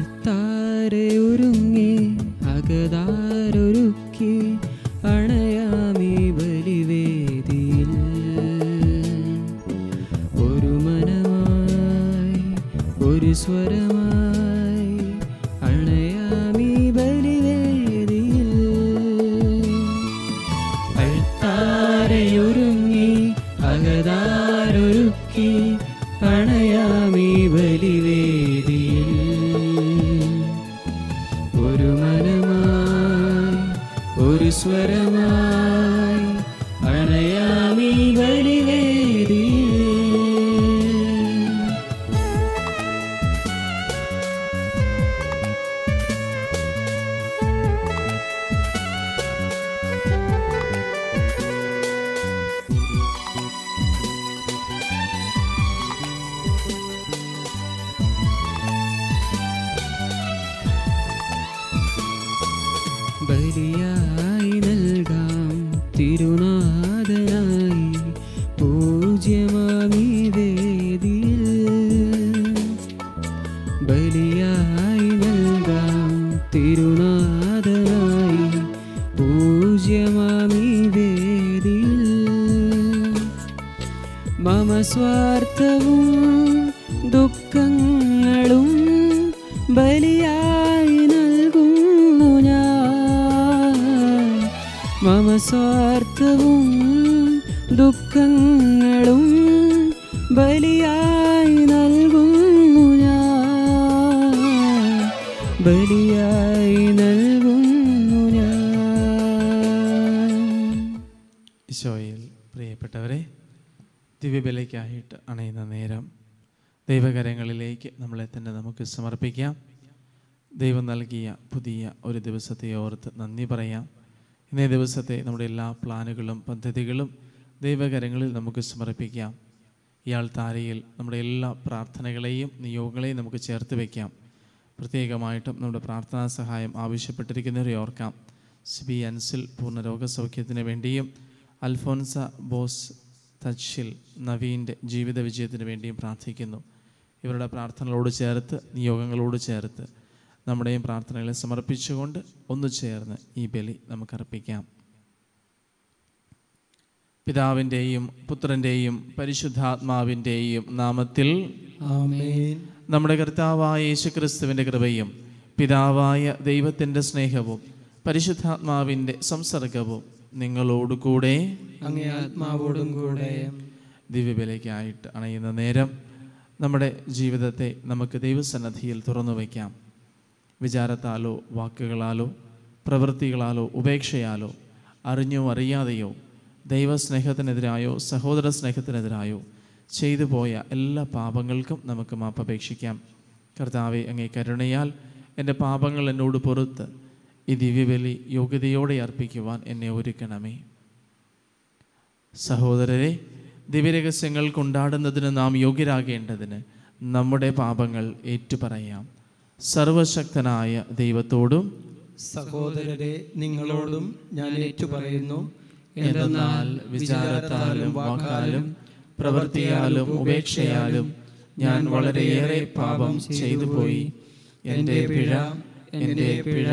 അൾത്താരെ ഒരുങ്ങി അകതാരൊരുക്കി അണയാമീ ബലിവേദിയിൽ. ഒരു മനമായി ഒരു സ്വരമായി അണയാമീ ബലിവേദിയിൽ. അൾത്താരയൊരുങ്ങി അകതാരൊരുക്കി അണയാമീ ബലിവേദിയിൽ. ഒരു മനമായി ഒരു സ്വരമായി അണയാമീ ബലിവേദിയിൽ. ബലിയായി നൽകാം തിരുനാഥനായി പൂജ്യമാമീ വേദിയിൽ. ബലിയായി നൽകാം തിരുനാഥനായി പൂജ്യമാമീ വേദിയിൽ. മമ സ്വാർത്ഥവും ദുഃഖങ്ങളും ബലിയായി നൽകുന്നു ഞാൻ. മമ സ്വാർത്ഥവും ദുഃഖങ്ങളും ബലിയായി നൽകുന്നു ഞാൻ. ബലിയായി നൽകുന്നു ഞാൻ. ഈശോയിൽ പ്രിയപ്പെട്ടവരെ, ദിവ്യബലിക്കായിട്ട് അണയുന്ന നേരം ദൈവകരങ്ങളിലേക്ക് നമ്മളെ തന്നെ നമുക്ക് സമർപ്പിക്കാം. ദൈവം നൽകിയ പുതിയ ഒരു ദിവസത്തെ ഓർത്ത് നന്ദി പറയാം. ഇന്നേ ദിവസത്തെ നമ്മുടെ എല്ലാ പ്ലാനുകളും പദ്ധതികളും ദൈവകരങ്ങളിൽ നമുക്ക് സമർപ്പിക്കാം. ഇയാൾ താരയിൽ നമ്മുടെ എല്ലാ പ്രാർത്ഥനകളെയും നിയോഗങ്ങളെയും നമുക്ക് ചേർത്ത് വയ്ക്കാം. പ്രത്യേകമായിട്ടും നമ്മുടെ പ്രാർത്ഥനാ സഹായം ആവശ്യപ്പെട്ടിരിക്കുന്നവരെ ഓർക്കാം. സിബി അൻസിൽ പൂർണ്ണ രോഗസൗഖ്യത്തിന് വേണ്ടിയും അൽഫോൻസ ബോസ് തച്ചിൽ നവീൻ്റെ ജീവിത വിജയത്തിന് വേണ്ടിയും പ്രാർത്ഥിക്കുന്നു. ഇവരുടെ പ്രാർത്ഥനകളോട് ചേർത്ത് നിയോഗങ്ങളോട് ചേർത്ത് നമ്മുടെയും പ്രാർത്ഥനകളെ സമർപ്പിച്ചുകൊണ്ട് ഒന്നു ചേർന്ന് ഈ ബലി നമുക്കർപ്പിക്കാം. പിതാവിൻ്റെയും പുത്രൻ്റെയും പരിശുദ്ധാത്മാവിൻ്റെയും നാമത്തിൽ ആമേൻ. നമ്മുടെ കർത്താവായ യേശുക്രിസ്തുവിൻ്റെ കൃപയും പിതാവായ ദൈവത്തിൻ്റെ സ്നേഹവും പരിശുദ്ധാത്മാവിൻ്റെ സംസർഗവും നിങ്ങളോടുകൂടെ അങ്ങേ ആത്മാവോടും കൂടെ. ദിവ്യബലിക്കായിട്ട് അണയുന്ന നേരം നമ്മുടെ ജീവിതത്തെ നമുക്ക് ദൈവസന്നിധിയിൽ തുറന്നു വയ്ക്കാം. വിചാരത്താലോ വാക്കുകളാലോ പ്രവൃത്തികളാലോ ഉപേക്ഷയാലോ അറിഞ്ഞോ അറിയാതെയോ ദൈവസ്നേഹത്തിനെതിരായോ സഹോദര സ്നേഹത്തിനെതിരായോ ചെയ്തു പോയ എല്ലാ പാപങ്ങൾക്കും നമുക്ക് മാപ്പപേക്ഷിക്കാം. കർത്താവെ, അങ്ങേ കരുണയാൽ എൻ്റെ പാപങ്ങൾ എന്നോട് പുറത്ത് ഈ ദിവ്യബലി യോഗ്യതയോടെ അർപ്പിക്കുവാൻ എന്നെ ഒരുക്കണമേ. സഹോദരരെ, ദിവ്യരഹസ്യങ്ങൾ കൊണ്ടാടുന്നതിന് നാം യോഗ്യരാകേണ്ടതിന് നമ്മുടെ പാപങ്ങൾ ഏറ്റുപറയാം. സർവശക്തനായ ദൈവത്തോടും സഹോദരരെ നിങ്ങളോടും ഞാൻ ഏറ്റുപറയുന്നു. എന്തെന്നാൽ വിചാരത്താലും വാക്കാലും പ്രവൃത്തിയാലും ഉപേക്ഷയാലും ഞാൻ വളരെയേറെ പാപം ചെയ്തു പോയി. എൻ്റെ പിഴ, എൻ്റെ പിഴ,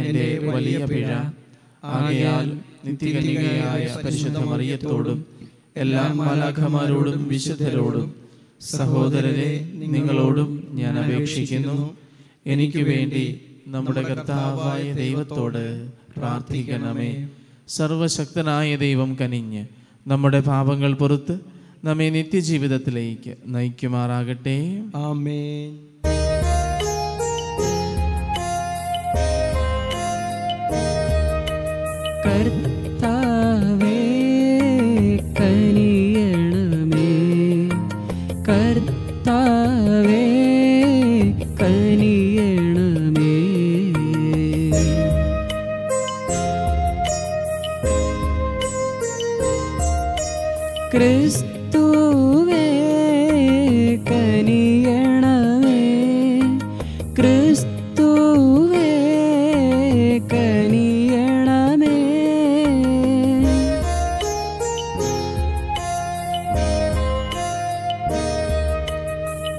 എൻ്റെ വലിയ പിഴ. ആകയാൽ നിത്യകന്യകയായ പരിശുദ്ധ മറിയത്തോടും എല്ലാ മാലാഖമാരോടും വിശുദ്ധരോടും സഹോദരരെ നിങ്ങളോടും ഞാൻ അപേക്ഷിക്കുന്നു. എനിക്ക് വേണ്ടി നമ്മുടെ കർത്താവായ ദൈവത്തോട് പ്രാർത്ഥിക്കണമേ. സർവശക്തനായ ദൈവം കനിഞ്ഞ് നമ്മുടെ പാപങ്ങൾ പുറത്ത് നമ്മെ നിത്യജീവിതത്തിലേക്ക് നയിക്കുമാറാകട്ടെ. ആമേൻ. കർത്താവേ കനിയണമേ, കർത്താവേ കനിയണമേ. ക്രിസ്തുവേ കനിയണമേ, ക്രിസ്തുവേ കനിയണമേ.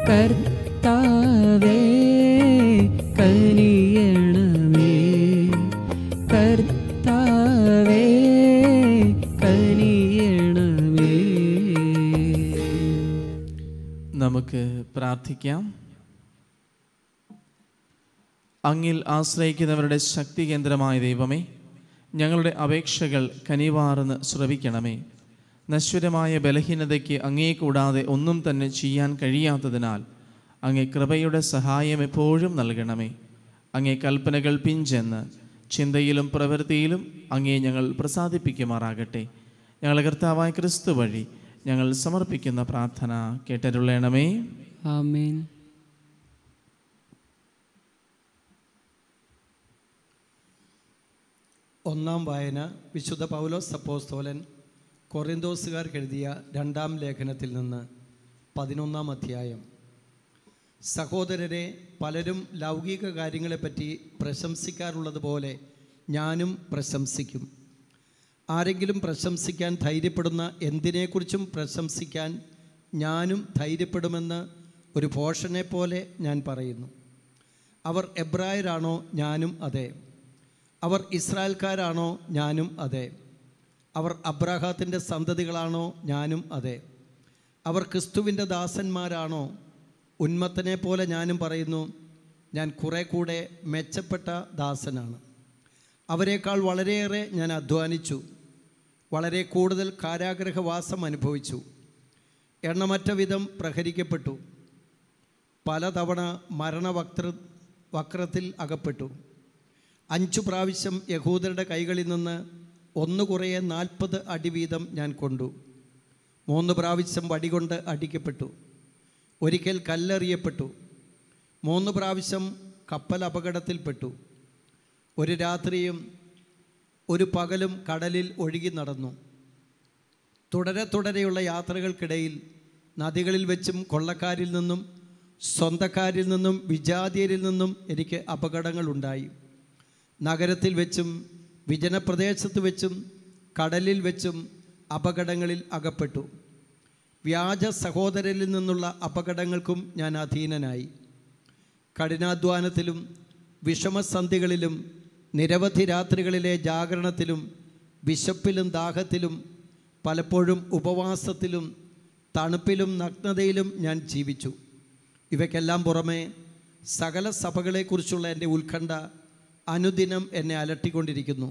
കർത്താവേ പ്രാർത്ഥിക്കാം. അങ്ങിൽ ആശ്രയിക്കുന്നവരുടെ ശക്തി കേന്ദ്രമായ ദൈവമേ, ഞങ്ങളുടെ അപേക്ഷകൾ കനിവാർന്ന് ശ്രവിക്കണമേ. നശ്വരമായ ബലഹീനതയ്ക്ക് അങ്ങേ കൂടാതെ ഒന്നും തന്നെ ചെയ്യാൻ കഴിയാത്തതിനാൽ അങ്ങേ കൃപയുടെ സഹായം എപ്പോഴും നൽകണമേ. അങ്ങേ കൽപ്പനകൾ പിഞ്ചെന്ന് ചിന്തയിലും പ്രവൃത്തിയിലും അങ്ങേ ഞങ്ങൾ പ്രസാദിപ്പിക്കുമാറാകട്ടെ. ഞങ്ങളുടെ കർത്താവായ ക്രിസ്തു വഴി ഞങ്ങൾ സമർപ്പിക്കുന്ന പ്രാർത്ഥന കേട്ടരുളണമേ. ആമേൻ. ഒന്നാം വായന വിശുദ്ധ പൗലോസ് അപ്പോസ്തലൻ കൊറിന്തോസുകാർക്ക് എഴുതിയ 2-ാം ലേഖനത്തിൽ നിന്ന് 11-ാം അധ്യായം. സഹോദരരെ, പലരും ലൗകിക കാര്യങ്ങളെപ്പറ്റി പ്രശംസിക്കാറുള്ളത് പോലെ ഞാനും പ്രശംസിക്കും. ആരെങ്കിലും പ്രശംസിക്കാൻ ധൈര്യപ്പെടുന്ന എന്തിനെക്കുറിച്ചും പ്രശംസിക്കാൻ ഞാനും ധൈര്യപ്പെടുമെന്ന് ഒരു ഭോഷനെ പോലെ ഞാൻ പറയുന്നു. അവർ എബ്രായരാണോ? ഞാനും അതെ. അവർ ഇസ്രായേൽക്കാരാണോ? ഞാനും അതെ. അവർ അബ്രാഹാത്തിൻ്റെ സന്തതികളാണോ? ഞാനും അതെ. അവർ ക്രിസ്തുവിൻ്റെ ദാസന്മാരാണോ? ഉന്മത്തനെ പോലെ ഞാനും പറയുന്നു, ഞാൻ കുറെ കൂടെ മെച്ചപ്പെട്ട ദാസനാണ്. അവരെക്കാൾ വളരെയേറെ ഞാൻ അധ്വാനിച്ചു, വളരെ കൂടുതൽ കാരാഗ്രഹവാസം അനുഭവിച്ചു, എണ്ണമറ്റ വിധം പ്രഹരിക്കപ്പെട്ടു, പലതവണ വക്രത്തിൽ അകപ്പെട്ടു. 5 പ്രാവശ്യം യഹൂദരുടെ കൈകളിൽ നിന്ന് 1 കുറയെ 40 അടി വീതം ഞാൻ കൊണ്ടു. 3 പ്രാവശ്യം വടികൊണ്ട് അടിക്കപ്പെട്ടു. ഒരിക്കൽ കല്ലെറിയപ്പെട്ടു. 3 പ്രാവശ്യം കപ്പൽ അപകടത്തിൽപ്പെട്ടു. ഒരു രാത്രിയും ഒരു പകലും കടലിൽ ഒഴുകി നടന്നു. തുടരെയുള്ള യാത്രകൾക്കിടയിൽ നദികളിൽ വെച്ചും കൊള്ളക്കാരിൽ നിന്നും സ്വന്തക്കാരിൽ നിന്നും വിജാതീയരിൽ നിന്നും എനിക്ക് അപകടങ്ങളുണ്ടായി. നഗരത്തിൽ വെച്ചും വിജനപ്രദേശത്ത് വെച്ചും കടലിൽ വെച്ചും അപകടങ്ങളിൽ അകപ്പെട്ടു. വ്യാജ സഹോദരരിൽ നിന്നുള്ള അപകടങ്ങൾക്കും ഞാൻ അധീനനായി. കഠിനാധ്വാനത്തിലും വിഷമസന്ധികളിലും നിരവധി രാത്രികളിലെ ജാഗരണത്തിലും വിശപ്പിലും ദാഹത്തിലും പലപ്പോഴും ഉപവാസത്തിലും തണുപ്പിലും നഗ്നതയിലും ഞാൻ ജീവിച്ചു. ഇവയ്ക്കെല്ലാം പുറമെ സകല സഭകളെക്കുറിച്ചുള്ള എൻ്റെ ഉത്കണ്ഠ അനുദിനം എന്നെ അലട്ടിക്കൊണ്ടിരിക്കുന്നു.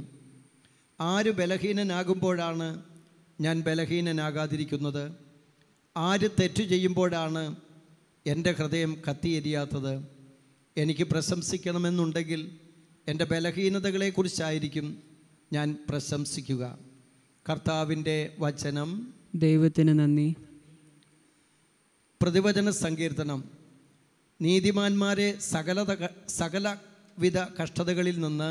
ആര് ബലഹീനനാകുമ്പോഴാണ് ഞാൻ ബലഹീനനാകാതിരിക്കുന്നത്? ആര് തെറ്റു ചെയ്യുമ്പോഴാണ് എൻ്റെ ഹൃദയം കത്തിയെരിയാത്തത്? എനിക്ക് പ്രശംസിക്കണമെന്നുണ്ടെങ്കിൽ എൻ്റെ ബലഹീനതകളെക്കുറിച്ചായിരിക്കും ഞാൻ പ്രശംസിക്കുക. കർത്താവിൻ്റെ വചനം. ദൈവത്തിന് നന്ദി. പ്രതിവചന സങ്കീർത്തനം. നീതിമാന്മാരെ സകലവിധ കഷ്ടതകളിൽ നിന്ന്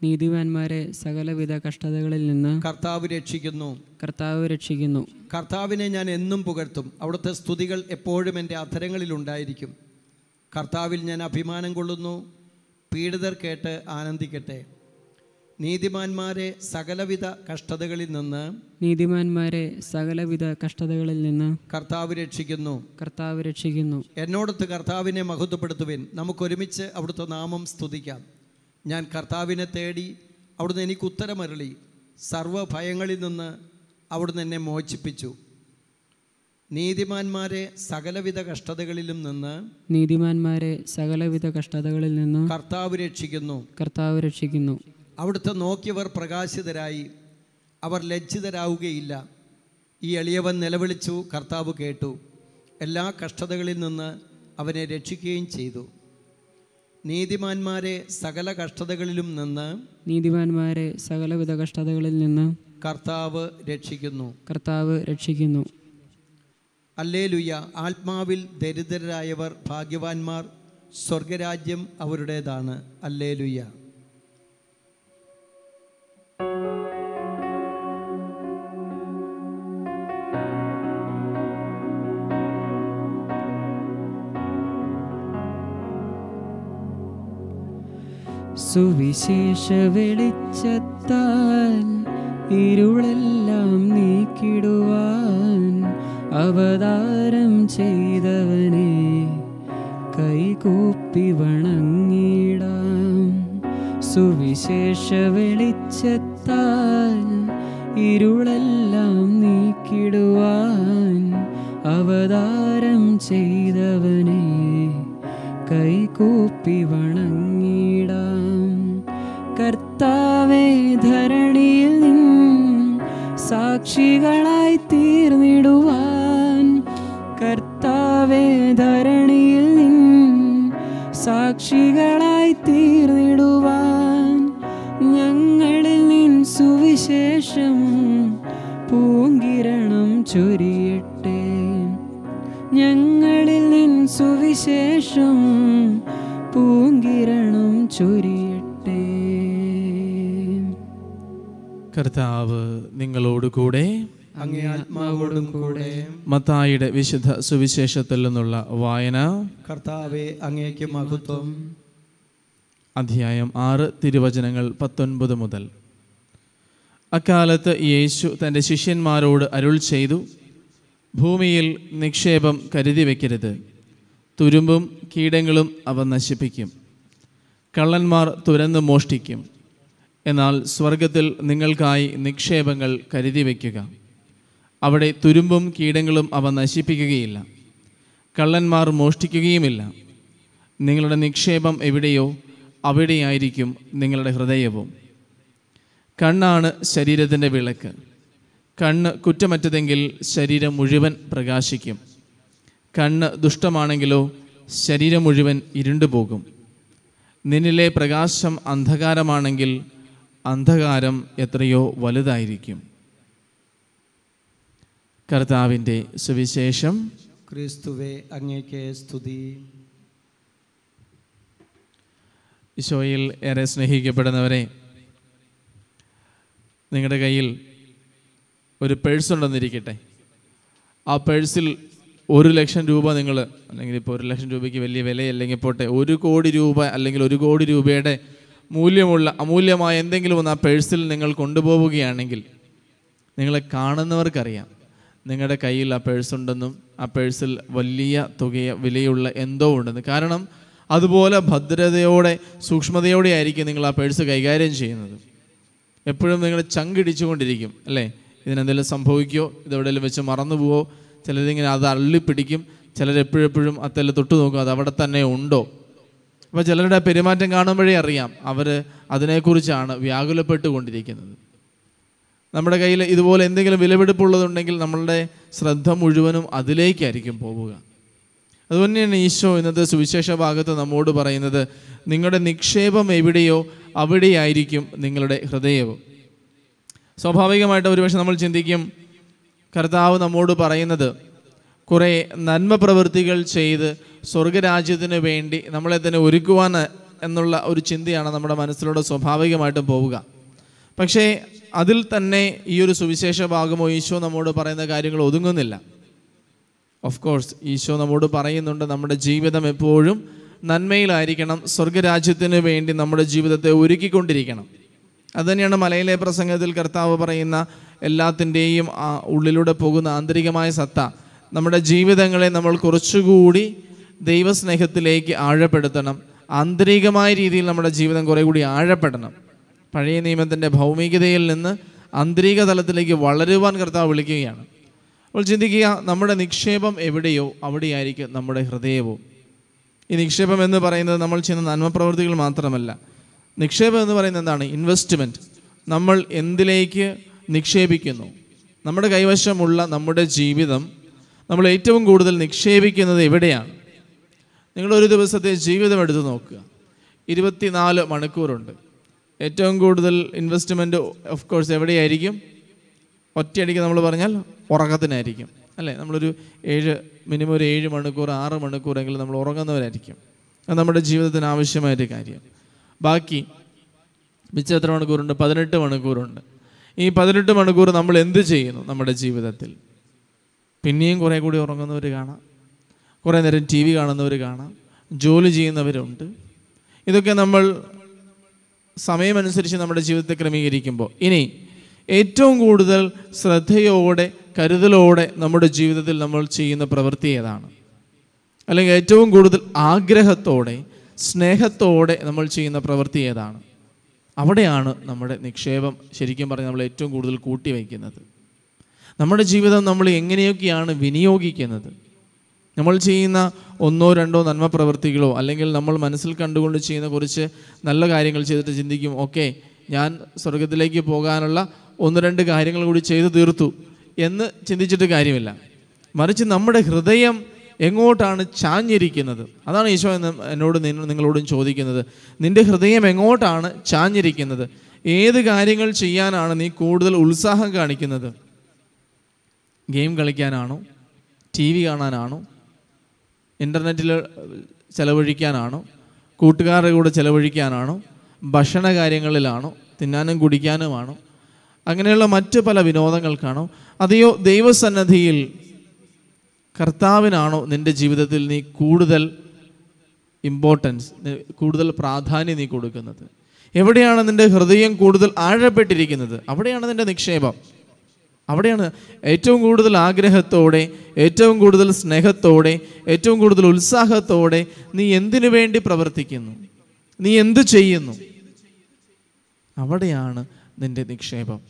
നീതിമാന്മാരെ സകലവിധ കഷ്ടതകളിൽ നിന്ന് കർത്താവ് രക്ഷിക്കുന്നു. കർത്താവിനെ ഞാൻ എന്നും പുകഴ്ത്തും. അവിടുത്തെ സ്തുതികൾ എപ്പോഴും എൻ്റെ അധരങ്ങളിലുണ്ടായിരിക്കും. കർത്താവിൽ ഞാൻ അഭിമാനം കൊള്ളുന്നു. പീഡിതർ കേട്ട് ആനന്ദിക്കട്ടെ. നീതിമാന്മാരെ സകലവിധ കഷ്ടതകളിൽ നിന്ന് കർത്താവ് രക്ഷിക്കുന്നു. എന്നോടൊത്ത് കർത്താവിനെ മഹത്വപ്പെടുത്തുവിൻ. നമുക്കൊരുമിച്ച് അവിടുത്തെ നാമം സ്തുതിക്കാം. ഞാൻ കർത്താവിനെ തേടി, അവിടുന്ന് എനിക്ക് ഉത്തരമരുളി. സർവ്വഭയങ്ങളിൽ നിന്ന് അവിടുന്ന് എന്നെ മോചിപ്പിച്ചു. നീതിമാന്മാരെ സകലവിധ കഷ്ടതകളിൽ നിന്ന് കർത്താവ് രക്ഷിക്കുന്നു. അവിടുത്തെ നോക്കിയവർ പ്രകാശിതരായി, അവർ ലജ്ജിതരാവുകയില്ല. ഈ എളിയവൻ നിലവിളിച്ചു, കർത്താവ് കേട്ടു. എല്ലാ കഷ്ടതകളിൽ നിന്ന് അവനെ രക്ഷിക്കുകയും ചെയ്തു. നീതിമാന്മാരെ സകലവിധ കഷ്ടതകളിൽ നിന്ന് കർത്താവ് രക്ഷിക്കുന്നു. ഹല്ലേലൂയ. ആത്മാവിൽ ദരിദ്രരായവർ ഭാഗ്യവാന്മാർ, സ്വർഗരാജ്യം അവരുടേതാണ്. ഹല്ലേലൂയ. സുവിശേഷ വെളിച്ചത്താൽ ഇരുളെല്ലാം നീക്കിടുവാൻ അവതാരം ചെയ്തവനെ കൈകൂപ്പി വണങ്ങിടാം. സുവിശേഷ വെളിച്ചത്താൽ ഇരുളെല്ലാം നീക്കിടുവാൻ അവതാരം ചെയ്തവനെ കൈകൂപ്പി വണങ്ങിടാം. കർത്താവേ, ധരണിയിൽ നിൻ സാക്ഷികളായി തീർന്നിടുവാൻ, കർത്താവേ, ധരണിയിൽ നിൻ സാക്ഷികളായി തീർന്നിടുവാൻ, ഞങ്ങളിൽ നിൻ സുവിശേഷം പൂങ്കിരണം ചൊരിയട്ടെ. ഞങ്ങളിൽ നിൻ സുവിശേഷം പൂങ്കിരണം ചൊരിയട്ടെ. കർത്താവ് നിങ്ങളോടുകൂടെ, അങ്ങേ ആത്മാവോടും കൂടെ. മത്തായിയുടെ വിശുദ്ധ സുവിശേഷത്തിൽ നിന്നുള്ള വായന. കർത്താവേ, അങ്ങേക്ക് മഹത്വം. അധ്യായം 6, തിരുവചനങ്ങൾ 19 മുതൽ. അക്കാലത്ത് യേശു തൻ്റെ ശിഷ്യന്മാരോട് അരുൾ ചെയ്തു, ഭൂമിയിൽ നിക്ഷേപം കരുതി വയ്ക്കരുത്. തുരുമ്പും കീടങ്ങളും അവ നശിപ്പിക്കും. കള്ളന്മാർ തുരന്ന് മോഷ്ടിക്കും. എന്നാൽ സ്വർഗത്തിൽ നിങ്ങൾക്കായി നിക്ഷേപങ്ങൾ കരുതി വയ്ക്കുക. അവിടെ തുരുമ്പും കീടങ്ങളും അവ നശിപ്പിക്കുകയില്ല, കള്ളന്മാർ മോഷ്ടിക്കുകയുമില്ല. നിങ്ങളുടെ നിക്ഷേപം എവിടെയോ അവിടെയായിരിക്കും നിങ്ങളുടെ ഹൃദയവും. കണ്ണാണ് ശരീരത്തിൻ്റെ വിളക്ക്. കണ്ണ് കുറ്റമറ്റതെങ്കിൽ ശരീരം മുഴുവൻ പ്രകാശിക്കും. കണ്ണ് ദുഷ്ടമാണെങ്കിലോ ശരീരം മുഴുവൻ ഇരുണ്ടുപോകും. നിന്നിലെ പ്രകാശം അന്ധകാരമാണെങ്കിൽ അന്ധകാരം എത്രയോ വലുതായിരിക്കും. കർത്താവിൻ്റെ സുവിശേഷം. ക്രിസ്തുവേ, അങ്ങേക്ക് സ്തുതി. ഈശോയിൽ ഏറെ സ്നേഹിക്കപ്പെടുന്നവരെ, നിങ്ങളുടെ കയ്യിൽ ഒരു പേഴ്സ് ഉണ്ടെന്നിരിക്കട്ടെ. ആ പേഴ്സിൽ 1,00,000 രൂപ നിങ്ങൾ, അല്ലെങ്കിൽ ഇപ്പോൾ 1,00,000 രൂപയ്ക്ക് വലിയ വിലയല്ലെങ്കിൽ പോട്ടെ, 1 കോടി രൂപ അല്ലെങ്കിൽ 1 കോടി രൂപയുടെ മൂല്യമുള്ള അമൂല്യമായ എന്തെങ്കിലും ഒന്ന് ആ പേഴ്സിൽ നിങ്ങൾ കൊണ്ടുപോവുകയാണെങ്കിൽ, നിങ്ങളെ കാണുന്നവർക്കറിയാം നിങ്ങളുടെ കയ്യിൽ ആ പേഴ്സ് ഉണ്ടെന്നും ആ പേഴ്സിൽ വലിയ വിലയുള്ള എന്തോ ഉണ്ടെന്ന്. കാരണം അതുപോലെ ഭദ്രതയോടെ സൂക്ഷ്മതയോടെ ആയിരിക്കും നിങ്ങൾ ആ പേഴ്സ് കൈകാര്യം ചെയ്യുന്നത്. എപ്പോഴും നിങ്ങൾ ചങ്കിടിച്ചുകൊണ്ടിരിക്കും, അല്ലേ? ഇതിനെന്തെങ്കിലും സംഭവിക്കുമോ, ഇതെവിടെയെങ്കിലും വെച്ച് മറന്നു പോവോ? ചിലരിങ്ങനെ അത് അള്ളിപ്പിടിക്കും, ചിലരെപ്പോഴെപ്പോഴും അതെല്ലാം തൊട്ട് നോക്കും, അത് അവിടെ തന്നെ ഉണ്ടോ. അപ്പോൾ ചിലരുടെ പെരുമാറ്റം കാണുമ്പോഴേ അറിയാം അവർ അതിനെക്കുറിച്ചാണ് വ്യാകുലപ്പെട്ട് കൊണ്ടിരിക്കുന്നത്. നമ്മുടെ കയ്യിൽ ഇതുപോലെ എന്തെങ്കിലും വിലപിടിപ്പുള്ളതുണ്ടെങ്കിൽ നമ്മളുടെ ശ്രദ്ധ മുഴുവനും അതിലേക്കായിരിക്കും പോവുക. അതുതന്നെയാണ് ഈശോ ഇന്നത്തെ സുവിശേഷ ഭാഗത്ത് നമ്മോട് പറയുന്നത്, നിങ്ങളുടെ നിക്ഷേപം എവിടെയോ അവിടെയായിരിക്കും നിങ്ങളുടെ ഹൃദയവും. സ്വാഭാവികമായിട്ട് ഒരുപക്ഷെ നമ്മൾ ചിന്തിക്കും, കർത്താവ് നമ്മോട് പറയുന്നത് കുറേ നന്മ പ്രവൃത്തികൾ ചെയ്ത് സ്വർഗരാജ്യത്തിന് വേണ്ടി നമ്മളെ തന്നെ ഒരുക്കുവാൻ എന്നുള്ള ഒരു ചിന്തയാണ് നമ്മുടെ മനസ്സിലൂടെ സ്വാഭാവികമായിട്ടും പോവുക. പക്ഷേ അതിൽ തന്നെ ഈ ഒരു സുവിശേഷ ഭാഗമോ ഈശോ നമ്മോട് പറയുന്ന കാര്യങ്ങൾ ഒതുങ്ങുന്നില്ല. ഓഫ് കോഴ്സ് ഈശോ നമ്മോട് പറയുന്നുണ്ട്, നമ്മുടെ ജീവിതം എപ്പോഴും നന്മയിലായിരിക്കണം, സ്വർഗരാജ്യത്തിന് വേണ്ടി നമ്മുടെ ജീവിതത്തെ ഒരുക്കിക്കൊണ്ടിരിക്കണം. അതുതന്നെയാണ് മലയിലെ പ്രസംഗത്തിൽ കർത്താവ് പറയുന്ന എല്ലാത്തിൻ്റെയും ഉള്ളിലൂടെ പോകുന്ന ആന്തരികമായ സത്ത. നമ്മുടെ ജീവിതങ്ങളെ നമ്മൾ കുറച്ചുകൂടി ദൈവസ്നേഹത്തിലേക്ക് ആഴപ്പെടുത്തണം. ആന്തരികമായ രീതിയിൽ നമ്മുടെ ജീവിതം കുറേ കൂടി ആഴപ്പെടണം. പഴയ നിയമത്തിൻ്റെ ഭൗമികതയിൽ നിന്ന് ആന്തരിക തലത്തിലേക്ക് വളരുവാൻ കർത്താവ് വിളിക്കുകയാണ്. അപ്പോൾ ചിന്തിക്കുക, നമ്മുടെ നിക്ഷേപം എവിടെയോ അവിടെയായിരിക്കും നമ്മുടെ ഹൃദയവും. ഈ നിക്ഷേപം എന്ന് പറയുന്നത് നമ്മൾ ചെയ്യുന്ന നന്മപ്രവൃത്തികൾ മാത്രമല്ല. നിക്ഷേപം എന്ന് പറയുന്നത് എന്താണ്? ഇൻവെസ്റ്റ്മെൻറ്റ്. നമ്മൾ എന്തിലേക്ക് നിക്ഷേപിക്കുന്നു? നമ്മുടെ കൈവശമുള്ള നമ്മുടെ ജീവിതം നമ്മൾ ഏറ്റവും കൂടുതൽ നിക്ഷേപിക്കുന്നത് എവിടെയാണ്? നിങ്ങളൊരു ദിവസത്തെ ജീവിതം എടുത്ത് നോക്കുക. 24 മണിക്കൂറുണ്ട്. ഏറ്റവും കൂടുതൽ ഇൻവെസ്റ്റ്മെൻറ്റ് ഓഫ് കോഴ്സ് എവിടെയായിരിക്കും? ഒറ്റയടിക്ക് നമ്മൾ പറഞ്ഞാൽ ഉറക്കത്തിനായിരിക്കും, അല്ലേ? നമ്മളൊരു മിനിമം ഒരു 7 മണിക്കൂർ 6 മണിക്കൂറെങ്കിലും നമ്മൾ ഉറങ്ങുന്നവരായിരിക്കും. അത് നമ്മുടെ ജീവിതത്തിന് ആവശ്യമായൊരു കാര്യം. ബാക്കി മിച്ചം എത്ര മണിക്കൂറുണ്ട്? 18 മണിക്കൂറുണ്ട്. ഈ 18 മണിക്കൂർ നമ്മൾ എന്ത് ചെയ്യുന്നു നമ്മുടെ ജീവിതത്തിൽ? പിന്നെയും കുറേ കൂടി ഉറങ്ങുന്നവർ കാണാം, കുറേ നേരം TV കാണുന്നവർ കാണാം, ജോലി ചെയ്യുന്നവരുണ്ട്. ഇതൊക്കെ നമ്മൾ സമയമനുസരിച്ച് നമ്മുടെ ജീവിതത്തെ ക്രമീകരിക്കുമ്പോൾ ഇനി ഏറ്റവും കൂടുതൽ ശ്രദ്ധയോടെ കരുതലോടെ നമ്മുടെ ജീവിതത്തിൽ നമ്മൾ ചെയ്യുന്ന പ്രവൃത്തി ഏതാണ്? അല്ലെങ്കിൽ ഏറ്റവും കൂടുതൽ ആഗ്രഹത്തോടെ സ്നേഹത്തോടെ നമ്മൾ ചെയ്യുന്ന പ്രവൃത്തി ഏതാണ്? അവിടെയാണ് നമ്മുടെ നിക്ഷേപം ശരിക്കും പറഞ്ഞാൽ നമ്മൾ ഏറ്റവും കൂടുതൽ കൂട്ടി വയ്ക്കുന്നത്. നമ്മുടെ ജീവിതം നമ്മൾ എങ്ങനെയൊക്കെയാണ് വിനിയോഗിക്കുന്നത്? നമ്മൾ ചെയ്യുന്ന ഒന്നോ രണ്ടോ നന്മ പ്രവൃത്തികളോ അല്ലെങ്കിൽ നമ്മൾ മനസ്സിൽ കണ്ടുകൊണ്ട് ചെയ്യുന്ന കുറച്ച് നല്ല കാര്യങ്ങൾ ചെയ്തിട്ട് ചിന്തിക്കും, ഓക്കെ, ഞാൻ സ്വർഗത്തിലേക്ക് പോകാനുള്ള 1-2 കാര്യങ്ങൾ കൂടി ചെയ്തു തീർത്തു എന്ന് ചിന്തിച്ചിട്ട് കാര്യമില്ല. മറിച്ച് നമ്മുടെ ഹൃദയം എങ്ങോട്ടാണ് ചാഞ്ഞിരിക്കുന്നത്, അതാണ് ഈശോ എന്നോട് നിങ്ങളോടും ചോദിക്കുന്നത്. നിൻ്റെ ഹൃദയം എങ്ങോട്ടാണ് ചാഞ്ഞിരിക്കുന്നത്? ഏത് കാര്യങ്ങൾ ചെയ്യാനാണ് നീ കൂടുതൽ ഉത്സാഹം കാണിക്കുന്നത്? ഗെയിം കളിക്കാനാണോ? TV കാണാനാണോ? ഇൻ്റർനെറ്റിൽ ചെലവഴിക്കാനാണോ? കൂട്ടുകാരുടെ കൂടെ ചെലവഴിക്കാനാണോ? ഭക്ഷണ കാര്യങ്ങളിലാണോ? തിന്നാനും കുടിക്കാനുമാണോ? അങ്ങനെയുള്ള മറ്റ് പല വിനോദങ്ങൾക്കാണോ? അതെയോ ദൈവസന്നിധിയിൽ കർത്താവിനാണോ നിൻ്റെ ജീവിതത്തിൽ നീ കൂടുതൽ ഇമ്പോർട്ടൻസ്, കൂടുതൽ പ്രാധാന്യം നീ കൊടുക്കുന്നത്? എവിടെയാണ് നിൻ്റെ ഹൃദയം കൂടുതൽ ആഴപ്പെട്ടിരിക്കുന്നത്? അവിടെയാണ് നിൻ്റെ നിക്ഷേപം. അവിടെയാണ് ഏറ്റവും കൂടുതൽ ആഗ്രഹത്തോടെ, ഏറ്റവും കൂടുതൽ സ്നേഹത്തോടെ, ഏറ്റവും കൂടുതൽ ഉത്സാഹത്തോടെ നീ എന്തിനു വേണ്ടി പ്രവർത്തിക്കുന്നു, നീ എന്ത് ചെയ്യുന്നു, അവിടെയാണ് നിൻ്റെ നിക്ഷേപം.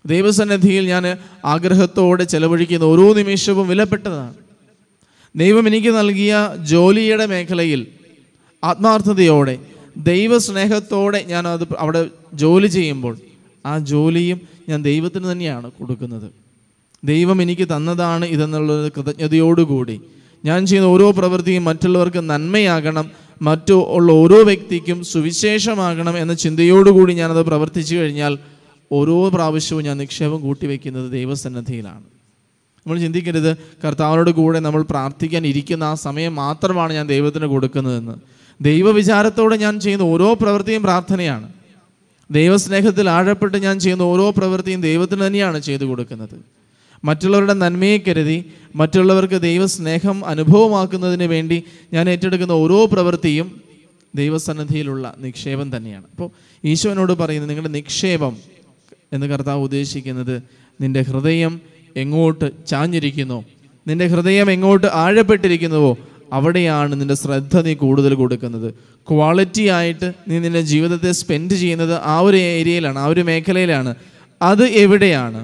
ദൈവസന്നിധിയിൽ ഞാൻ ആഗ്രഹത്തോടെ ചെലവഴിക്കുന്ന ഓരോ നിമിഷവും വിലപ്പെട്ടതാണ്. ദൈവം എനിക്ക് നൽകിയ ജോലിയുടെ മേഖലയിൽ ആത്മാർത്ഥതയോടെ, ദൈവസ്നേഹത്തോടെ ഞാൻ അവിടെ ജോലി ചെയ്യുമ്പോൾ ആ ജോലിയും ഞാൻ ദൈവത്തിന് തന്നെയാണ് കൊടുക്കുന്നത്. ദൈവം എനിക്ക് തന്നതാണ് ഇതെന്നുള്ളത് കൃതജ്ഞതയോടുകൂടി ഞാൻ ചെയ്യുന്ന ഓരോ പ്രവൃത്തിയും മറ്റുള്ളവർക്ക് നന്മയാകണം, ഉള്ള ഓരോ വ്യക്തിക്കും സുവിശേഷമാകണം എന്ന ചിന്തയോടുകൂടി ഞാനത് പ്രവർത്തിച്ചു കഴിഞ്ഞാൽ ഓരോ പ്രാവശ്യവും ഞാൻ നിക്ഷേപം കൂട്ടിവെക്കുന്നത് ദൈവസന്നിധിയിലാണ്. നമ്മൾ ചിന്തിക്കരുത് കർത്താവിനോട് കൂടെ നമ്മൾ പ്രാർത്ഥിക്കാൻ ഇരിക്കുന്ന ആ സമയം മാത്രമാണ് ഞാൻ ദൈവത്തിന് കൊടുക്കുന്നതെന്ന്. ദൈവവിചാരത്തോടെ ഞാൻ ചെയ്യുന്ന ഓരോ പ്രവൃത്തിയും പ്രാർത്ഥനയാണ്. ദൈവസ്നേഹത്തിൽ ആഴപ്പെട്ട് ഞാൻ ചെയ്യുന്ന ഓരോ പ്രവൃത്തിയും ദൈവത്തിന് തന്നെയാണ് ചെയ്തു കൊടുക്കുന്നത്. മറ്റുള്ളവരുടെ നന്മയെ കരുതി മറ്റുള്ളവർക്ക് ദൈവസ്നേഹം അനുഭവമാക്കുന്നതിന് വേണ്ടി ഞാൻ ഏറ്റെടുക്കുന്ന ഓരോ പ്രവൃത്തിയും ദൈവസന്നിധിയിലുള്ള നിക്ഷേപം തന്നെയാണ്. അപ്പോൾ ഈശോനോട് പറയുന്നത്, നിങ്ങളുടെ നിക്ഷേപം എന്ന് കർത്താവ് ഉദ്ദേശിക്കുന്നത് നിൻ്റെ ഹൃദയം എങ്ങോട്ട് ചാഞ്ഞിരിക്കുന്നോ, നിൻ്റെ ഹൃദയം എങ്ങോട്ട് ആഴപ്പെട്ടിരിക്കുന്നുവോ അവിടെയാണ് നിൻ്റെ ശ്രദ്ധ നീ കൂടുതൽ കൊടുക്കുന്നത്. ക്വാളിറ്റി ആയിട്ട് നീ നിൻ്റെ ജീവിതത്തെ സ്പെൻഡ് ചെയ്യുന്നത് ആ ഒരു ഏരിയയിലാണ്, ആ ഒരു മേഖലയിലാണ്. അത് എവിടെയാണ്?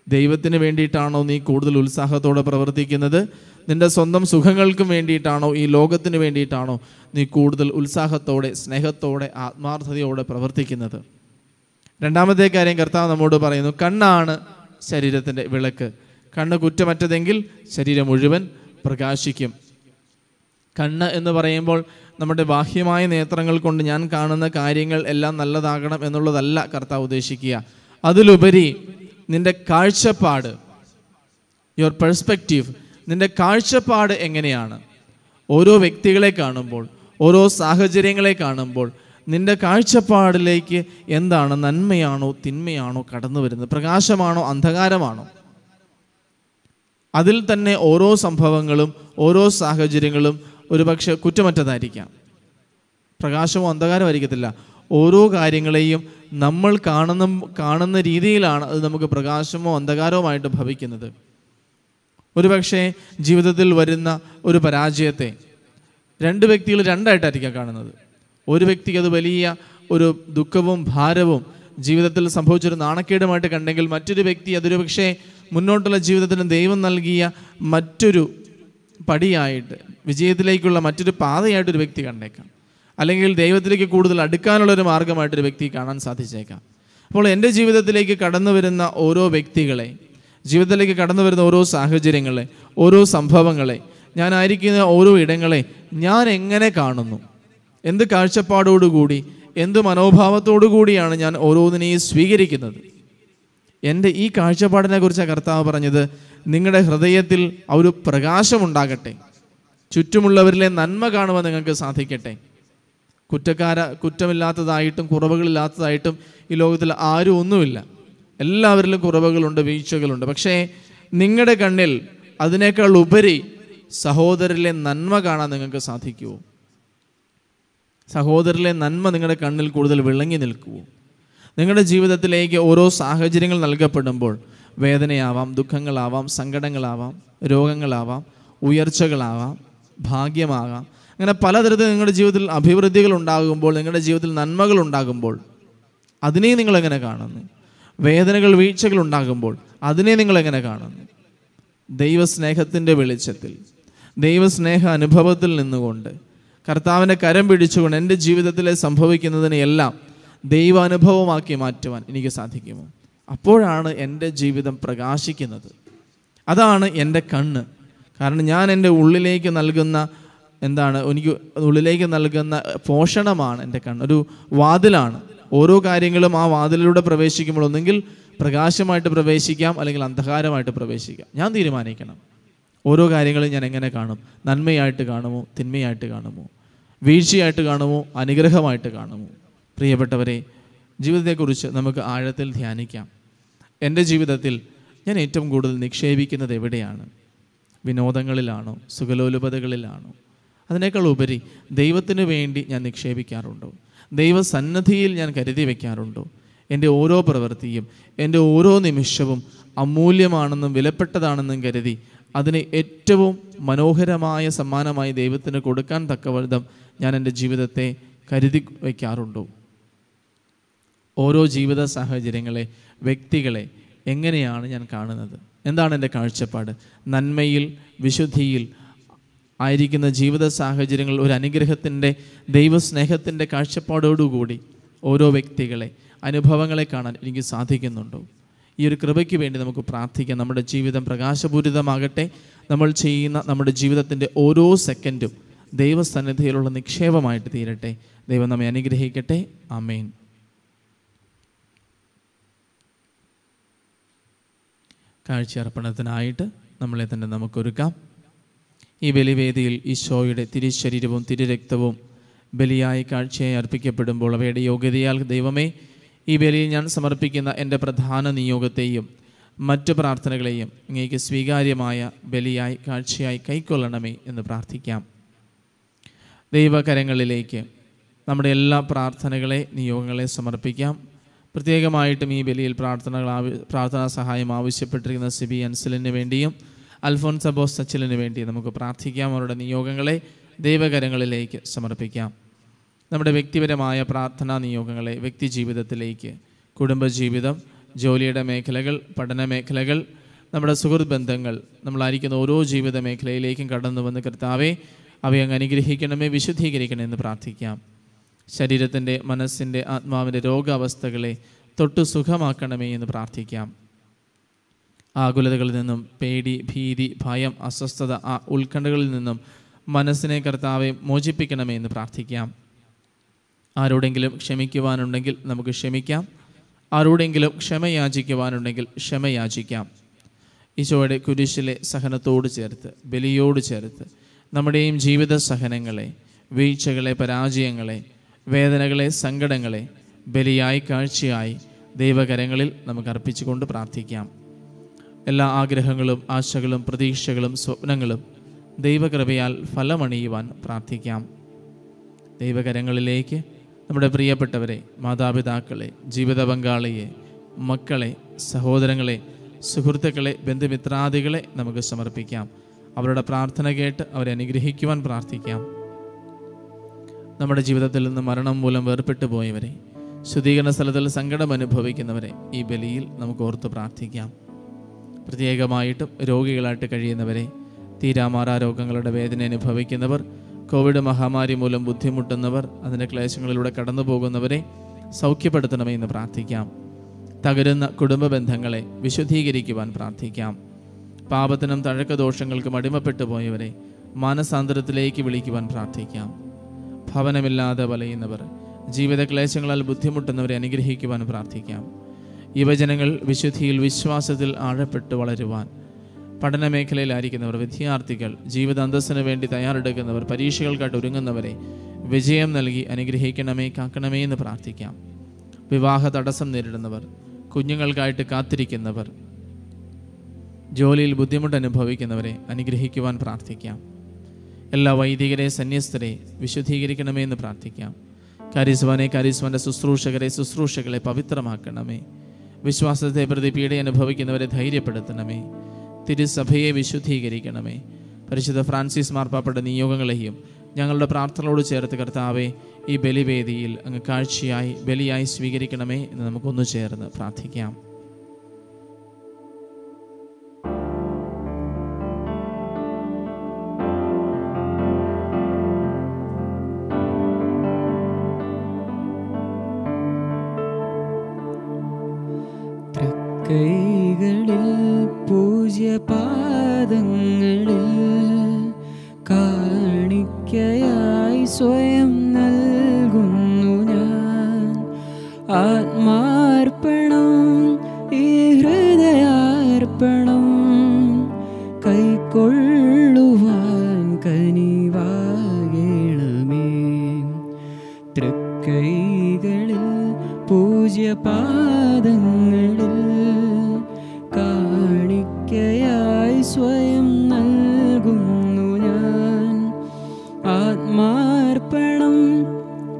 ദൈവത്തിന് വേണ്ടിയിട്ടാണോ നീ കൂടുതൽ ഉത്സാഹത്തോടെ പ്രവർത്തിക്കുന്നത്? നിൻ്റെ സ്വന്തം സുഖങ്ങൾക്കും വേണ്ടിയിട്ടാണോ, ഈ ലോകത്തിന് വേണ്ടിയിട്ടാണോ നീ കൂടുതൽ ഉത്സാഹത്തോടെ, സ്നേഹത്തോടെ, ആത്മാർത്ഥതയോടെ പ്രവർത്തിക്കുന്നത്? രണ്ടാമത്തെ കാര്യം കർത്താവ് നമ്മോട് പറയുന്നു, കണ്ണാണ് ശരീരത്തിൻ്റെ വിളക്ക്. കണ്ണ് കുറ്റമറ്റതെങ്കിൽ ശരീരം മുഴുവൻ പ്രകാശിക്കും. കണ്ണ് എന്ന് പറയുമ്പോൾ നമ്മുടെ ബാഹ്യമായ നേത്രങ്ങൾ കൊണ്ട് ഞാൻ കാണുന്ന കാര്യങ്ങൾ എല്ലാം നല്ലതാകണം എന്നുള്ളതല്ല കർത്താവ് ഉദ്ദേശിക്കുക. അതിലുപരി നിൻ്റെ കാഴ്ചപ്പാട്, യുവർ പെർസ്പെക്റ്റീവ്, നിൻ്റെ കാഴ്ചപ്പാട് എങ്ങനെയാണ്? ഓരോ വ്യക്തികളെ കാണുമ്പോൾ, ഓരോ സാഹചര്യങ്ങളെ കാണുമ്പോൾ നിൻ്റെ കാഴ്ചപ്പാടിലേക്ക് എന്താണ്? നന്മയാണോ തിന്മയാണോ കടന്നു വരുന്നത്? പ്രകാശമാണോ അന്ധകാരമാണോ? അതിൽ തന്നെ ഓരോ സംഭവങ്ങളും ഓരോ സാഹചര്യങ്ങളും ഒരുപക്ഷെ കുറ്റമറ്റതായിരിക്കാം, പ്രകാശമോ അന്ധകാരമായിരിക്കത്തില്ല. ഓരോ കാര്യങ്ങളെയും നമ്മൾ കാണുന്ന രീതിയിലാണ് അത് നമുക്ക് പ്രകാശമോ അന്ധകാരവുമായിട്ട് ഭവിക്കുന്നത്. ഒരുപക്ഷെ ജീവിതത്തിൽ വരുന്ന ഒരു പരാജയത്തെ 2 വ്യക്തികൾ രണ്ടായിട്ടായിരിക്കാം കാണുന്നത്. ഒരു വ്യക്തിക്ക് അത് വലിയ ഒരു ദുഃഖവും ഭാരവും ജീവിതത്തിൽ സംഭവിച്ചൊരു നാണക്കേടുമായിട്ട് കണ്ടെങ്കിൽ മറ്റൊരു വ്യക്തി അതൊരു പക്ഷേ മുന്നോട്ടുള്ള ജീവിതത്തിന് ദൈവം നൽകിയ മറ്റൊരു പടിയായിട്ട്, വിജയത്തിലേക്കുള്ള മറ്റൊരു പാതയായിട്ടൊരു വ്യക്തി കണ്ടേക്കാം. അല്ലെങ്കിൽ ദൈവത്തിലേക്ക് കൂടുതൽ അടുക്കാനുള്ളൊരു മാർഗമായിട്ടൊരു വ്യക്തി കാണാൻ സാധിച്ചേക്കാം. അപ്പോൾ എൻ്റെ ജീവിതത്തിലേക്ക് കടന്നു വരുന്ന ഓരോ വ്യക്തികളെ, ജീവിതത്തിലേക്ക് കടന്നു വരുന്ന ഓരോ സാഹചര്യങ്ങളെ, ഓരോ സംഭവങ്ങളെ, ഞാനായിരിക്കുന്ന ഓരോ ഇടങ്ങളെ ഞാൻ എങ്ങനെ കാണുന്നു, എന്ത് കാഴ്ചപ്പാടോടുകൂടി, എന്ത് മനോഭാവത്തോടു കൂടിയാണ് ഞാൻ ഓരോന്നിനെയും സ്വീകരിക്കുന്നത്? എൻ്റെ ഈ കാഴ്ചപ്പാടിനെ കുറിച്ചാണ് കർത്താവ് പറഞ്ഞത്, നിങ്ങളുടെ ഹൃദയത്തിൽ ഒരു പ്രകാശമുണ്ടാകട്ടെ, ചുറ്റുമുള്ളവരിലെ നന്മ കാണുവാൻ നിങ്ങൾക്ക് സാധിക്കട്ടെ. കുറ്റമില്ലാത്തതായിട്ടും കുറവുകളില്ലാത്തതായിട്ടും ഈ ലോകത്തിൽ ആരും ഒന്നുമില്ല. എല്ലാവരിലും കുറവുകളുണ്ട്, വീഴ്ചകളുണ്ട്. പക്ഷേ നിങ്ങളുടെ കണ്ണിൽ അതിനേക്കാൾ ഉപരി സഹോദരരിലെ നന്മ കാണാൻ നിങ്ങൾക്ക് സാധിക്കുമോ? സഹോദരരിലെ നന്മ നിങ്ങളുടെ കണ്ണിൽ കൂടുതൽ വിളങ്ങി നിൽക്കുമോ? നിങ്ങളുടെ ജീവിതത്തിലേക്ക് ഓരോ സാഹചര്യങ്ങൾ നൽകപ്പെടുമ്പോൾ, വേദനയാവാം, ദുഃഖങ്ങളാവാം, സങ്കടങ്ങളാവാം, രോഗങ്ങളാവാം, ഉയർച്ചകളാവാം, ഭാഗ്യമാകാം, അങ്ങനെ പലതരത്തിൽ നിങ്ങളുടെ ജീവിതത്തിൽ അഭിവൃദ്ധികൾ ഉണ്ടാകുമ്പോൾ, നിങ്ങളുടെ ജീവിതത്തിൽ നന്മകൾ ഉണ്ടാകുമ്പോൾ അതിനെ നിങ്ങളെങ്ങനെ കാണുന്നു? വേദനകൾ, വീഴ്ചകൾ ഉണ്ടാകുമ്പോൾ അതിനെ നിങ്ങളെങ്ങനെ കാണുന്നു? ദൈവസ്നേഹത്തിൻ്റെ വെളിച്ചത്തിൽ, ദൈവസ്നേഹ അനുഭവത്തിൽ നിന്നുകൊണ്ട് കർത്താവിൻ്റെ കരം പിടിച്ചുകൊണ്ട് എൻ്റെ ജീവിതത്തിൽ സംഭവിക്കുന്നതിനെയെല്ലാം ദൈവാനുഭവമാക്കി മാറ്റുവാൻ എനിക്ക് സാധിക്കുമോ? അപ്പോഴാണ് എൻ്റെ ജീവിതം പ്രകാശിക്കുന്നത്. അതാണ് എൻ്റെ കണ്ണ്. കാരണം ഞാൻ എൻ്റെ ഉള്ളിലേക്ക് നൽകുന്ന എനിക്ക് ഉള്ളിലേക്ക് നൽകുന്ന പോഷണമാണ് എൻ്റെ കണ്ണ്. ഒരു വാതിലാണ്. ഓരോ കാര്യങ്ങളും ആ വാതിലിലൂടെ പ്രവേശിക്കുമ്പോൾ ഒന്നെങ്കിൽ പ്രകാശമായിട്ട് പ്രവേശിക്കാം, അല്ലെങ്കിൽ അന്ധകാരമായിട്ട് പ്രവേശിക്കാം. ഞാൻ തീരുമാനിക്കണം ഓരോ കാര്യങ്ങളും ഞാൻ എങ്ങനെ കാണും. നന്മയായിട്ട് കാണുമോ, തിന്മയായിട്ട് കാണുമോ, വീഴ്ചയായിട്ട് കാണുമോ, അനുഗ്രഹമായിട്ട് കാണുമോ? പ്രിയപ്പെട്ടവരെ, ജീവിതത്തെക്കുറിച്ച് നമുക്ക് ആഴത്തിൽ ധ്യാനിക്കാം. എൻ്റെ ജീവിതത്തിൽ ഞാൻ ഏറ്റവും കൂടുതൽ നിക്ഷേപിക്കുന്നത് എവിടെയാണ്? വിനോദങ്ങളിലാണോ, സുഖലോലുപതകളിലാണോ? അതിനേക്കാൾ ഉപരി ദൈവത്തിന് വേണ്ടി ഞാൻ നിക്ഷേപിക്കാറുണ്ടോ? ദൈവസന്നിധിയിൽ ഞാൻ കരുതി വയ്ക്കാറുണ്ടോ? എൻ്റെ ഓരോ പ്രവൃത്തിയും, എൻ്റെ ഓരോ നിമിഷവും അമൂല്യമാണെന്നും വിലപ്പെട്ടതാണെന്നും കരുതി അതിന് ഏറ്റവും മനോഹരമായ സമ്മാനമായി ദൈവത്തിന് കൊടുക്കാൻ തക്കവിധം ഞാൻ എൻ്റെ ജീവിതത്തെ കരുതി വയ്ക്കാറുണ്ടോ? ഓരോ ജീവിത സാഹചര്യങ്ങളെ, വ്യക്തികളെ എങ്ങനെയാണ് ഞാൻ കാണുന്നത്? എന്താണ് എൻ്റെ കാഴ്ചപ്പാട്? നന്മയിൽ, വിശുദ്ധിയിൽ ആയിരിക്കുന്ന ജീവിത സാഹചര്യങ്ങൾ ഒരു അനുഗ്രഹത്തിൻ്റെ, ദൈവസ്നേഹത്തിൻ്റെ കാഴ്ചപ്പാടോടുകൂടി ഓരോ വ്യക്തികളെ, അനുഭവങ്ങളെ കാണാൻ എനിക്ക് സാധിക്കുന്നുണ്ടോ? ഈ ഒരു കൃപയ്ക്ക് വേണ്ടി നമുക്ക് പ്രാർത്ഥിക്കാം. നമ്മുടെ ജീവിതം പ്രകാശപൂരിതമാകട്ടെ. നമ്മൾ ചെയ്യുന്ന നമ്മുടെ ജീവിതത്തിൻ്റെ ഓരോ സെക്കൻഡും ദൈവസന്നിധിയിലുള്ള നിക്ഷേപമായിട്ട് തീരട്ടെ. ദൈവം നമ്മെ അനുഗ്രഹിക്കട്ടെ. ആമേൻ. കാഴ്ചയർപ്പണത്തിനായിട്ട് നമ്മളെ തന്നെ നമുക്കൊരുക്കാം. ഈ ബലിവേദിയിൽ ഈശോയുടെ തിരുശരീരവും തിരുരക്തവും ബലിയായി കാഴ്ചയായി അർപ്പിക്കപ്പെടുമ്പോൾ അവയുടെ യോഗ്യതയാൽ ദൈവമേ, ഈ ബലിയിൽ ഞാൻ സമർപ്പിക്കുന്ന എൻ്റെ പ്രധാന നിയോഗത്തെയും മറ്റു പ്രാർത്ഥനകളെയും അങ്ങേക്ക് സ്വീകാര്യമായ ബലിയായി കാഴ്ചയായി കൈക്കൊള്ളണമേ എന്ന് പ്രാർത്ഥിക്കാം. ദൈവകരങ്ങളിലേക്ക് നമ്മുടെ എല്ലാ പ്രാർത്ഥനകളെ, നിയോഗങ്ങളെ സമർപ്പിക്കാം. പ്രത്യേകമായിട്ടും ഈ ബലിയിൽ പ്രാർത്ഥനാ സഹായം ആവശ്യപ്പെട്ടിരിക്കുന്ന സിബി അൻസലിന് വേണ്ടിയും അൽഫോൻസ് അബോസ് സച്ചിലിന് വേണ്ടി നമുക്ക് പ്രാർത്ഥിക്കാം. അവരുടെ നിയോഗങ്ങളെ ദൈവകരങ്ങളിലേക്ക് സമർപ്പിക്കാം. നമ്മുടെ വ്യക്തിപരമായ പ്രാർത്ഥനാ നിയോഗങ്ങളെ വ്യക്തി ജീവിതത്തിലേക്ക്, കുടുംബജീവിതം, ജോലിയുടെ മേഖലകൾ, പഠന മേഖലകൾ, നമ്മുടെ സുഹൃത്ത് ബന്ധങ്ങൾ, നമ്മളായിരിക്കുന്ന ഓരോ ജീവിത മേഖലയിലേക്കും കടന്നു വന്ന് കർത്താവെ അവയെ അങ്ങ് അനുഗ്രഹിക്കണമേ, വിശുദ്ധീകരിക്കണമേ എന്ന് പ്രാർത്ഥിക്കാം. ശരീരത്തിൻ്റെ, മനസ്സിൻ്റെ, ആത്മാവിൻ്റെ രോഗാവസ്ഥകളെ തൊട്ട് സുഖമാക്കണമേ എന്ന് പ്രാർത്ഥിക്കാം. ആകുലതകളിൽ നിന്നും, പേടി, ഭീതി, ഭയം, അസ്വസ്ഥത, ഉത്കണ്ഠകളിൽ നിന്നും മനസ്സിനെ കർത്താവെ മോചിപ്പിക്കണമേ എന്ന് പ്രാർത്ഥിക്കാം. ആരോടെങ്കിലും ക്ഷമിക്കുവാനുണ്ടെങ്കിൽ നമുക്ക് ക്ഷമിക്കാം. ആരോടെങ്കിലും ക്ഷമയാചിക്കുവാനുണ്ടെങ്കിൽ ക്ഷമയാചിക്കാം. ഈശോയുടെ കുരിശിലെ സഹനത്തോട് ചേർത്ത്, ബലിയോട് ചേർത്ത് നമ്മുടെയും ജീവിത സഹനങ്ങളെ, വീഴ്ചകളെ, പരാജയങ്ങളെ, വേദനകളെ, സങ്കടങ്ങളെ ബലിയായി കാഴ്ചയായി ദൈവകരങ്ങളിൽ നമുക്ക് അർപ്പിച്ചുകൊണ്ട് പ്രാർത്ഥിക്കാം. എല്ലാ ആഗ്രഹങ്ങളും, ആശകളും, പ്രതീക്ഷകളും, സ്വപ്നങ്ങളും ദൈവകൃപയാൽ ഫലമണിയുവാൻ പ്രാർത്ഥിക്കാം. ദൈവകരങ്ങളിലേക്ക് നമ്മുടെ പ്രിയപ്പെട്ടവരെ, മാതാപിതാക്കളെ, ജീവിത പങ്കാളിയെ, മക്കളെ, സഹോദരങ്ങളെ, സുഹൃത്തുക്കളെ, ബന്ധുമിത്രാദികളെ നമുക്ക് സമർപ്പിക്കാം. അവരുടെ പ്രാർത്ഥന കേട്ട് അവരെ അനുഗ്രഹിക്കുവാൻ പ്രാർത്ഥിക്കാം. നമ്മുടെ ജീവിതത്തിൽ നിന്ന് മരണം മൂലം വേർപെട്ടു പോയവരെ, ശുദ്ധീകരണ സ്ഥലത്തിൽ സങ്കടം അനുഭവിക്കുന്നവരെ ഈ ബലിയിൽ നമുക്ക് ഓർത്ത് പ്രാർത്ഥിക്കാം. പ്രത്യേകമായിട്ടും രോഗികളായിട്ട് കഴിയുന്നവരെ, തീരാമാറാ രോഗങ്ങളുടെ വേദന അനുഭവിക്കുന്നവർ, കോവിഡ് മഹാമാരി മൂലം ബുദ്ധിമുട്ടുന്നവർ, അതിൻ്റെ ക്ലേശങ്ങളിലൂടെ കടന്നു പോകുന്നവരെ സൗഖ്യപ്പെടുത്തണമേ എന്ന് പ്രാർത്ഥിക്കാം. തകരുന്ന കുടുംബ ബന്ധങ്ങളെ വിശുദ്ധീകരിക്കുവാൻ പ്രാർത്ഥിക്കാം. പാപത്തിനും തഴക്കദോഷങ്ങൾക്കും അടിമപ്പെട്ടു പോയവരെ മാനസാന്തരത്തിലേക്ക് വിളിക്കുവാൻ പ്രാർത്ഥിക്കാം. ഭവനമില്ലാതെ വലയുന്നവർ, ജീവിത ക്ലേശങ്ങളാൽ ബുദ്ധിമുട്ടുന്നവരെ അനുഗ്രഹിക്കുവാൻ പ്രാർത്ഥിക്കാം. യുവജനങ്ങൾ വിശുദ്ധിയിൽ, വിശ്വാസത്തിൽ ആഴപ്പെട്ട് വളരുവാൻ, പഠന മേഖലയിലായിരിക്കുന്നവർ, വിദ്യാർത്ഥികൾ, ജീവിത അന്തസ്സിന് വേണ്ടി തയ്യാറെടുക്കുന്നവർ, പരീക്ഷകൾക്കായിട്ട് ഒരുങ്ങുന്നവരെ വിജയം നൽകി അനുഗ്രഹിക്കണമേ, കാക്കണമേ എന്ന് പ്രാർത്ഥിക്കാം. വിവാഹ തടസ്സം നേരിടുന്നവർ, കുഞ്ഞുങ്ങൾക്കായിട്ട് കാത്തിരിക്കുന്നവർ, ജോലിയിൽ ബുദ്ധിമുട്ട് അനുഭവിക്കുന്നവരെ അനുഗ്രഹിക്കുവാൻ പ്രാർത്ഥിക്കാം. എല്ലാ വൈദികരെ, സന്യസ്തരെ വിശുദ്ധീകരിക്കണമേ എന്ന് പ്രാർത്ഥിക്കാം. കാരിസ്വാന്റെ ശുശ്രൂഷകളെ പവിത്രമാക്കണമേ. വിശ്വാസത്തെ പ്രതി പീഡ അനുഭവിക്കുന്നവരെ ധൈര്യപ്പെടുത്തണമേ. തിരുസഭയെ വിശുദ്ധീകരിക്കണമേ. പരിശുദ്ധ ഫ്രാൻസിസ് മാർപ്പാപ്പയുടെ നിയോഗങ്ങളെയും ഞങ്ങളുടെ പ്രാർത്ഥനയോട് ചേർത്ത് കർത്താവെ ഈ ബലിവേദിയിൽ അങ്ങ് കാഴ്ചയായി, ബലിയായി സ്വീകരിക്കണമേ എന്ന് നമുക്കൊന്നു ചേർന്ന് പ്രാർത്ഥിക്കാം. തൃക്കൈകളിൽ പൂജ്യപാദങ്ങളിൽ കാണിക്കയായി സ്വയം നൽകുന്നു ഞാൻ. ആത്മാർപ്പണം ഈ ഹൃദയാർപ്പണം കൈക്കൊള്ളുവാൻ കനിവാകണമേ. തൃക്കൈകളിൽ പൂജ്യപാദങ്ങളിൽ കാണിക്കയായി സ്വയം നൽകുന്നു ഞാൻ. ആത്മാർപ്പണം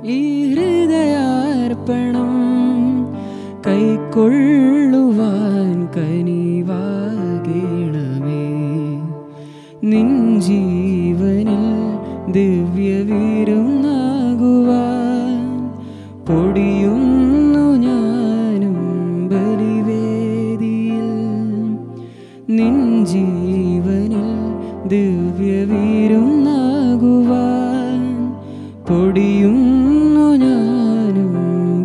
ഈ ഹൃദയാർപ്പണം കൈക്കൊള്ളുവാൻ കനിവാകണമേ. നിൻ ജീവനിൽ ദിവ്യവിരുന്നാകുവാൻ പൊടിയുന്നു ഞാനും ബലിവേദിയിൽ. നിൻ ജീവനിൽ ദിവ്യവിരുന്നാകുവാൻ പൊടിയുന്നു ഞാനും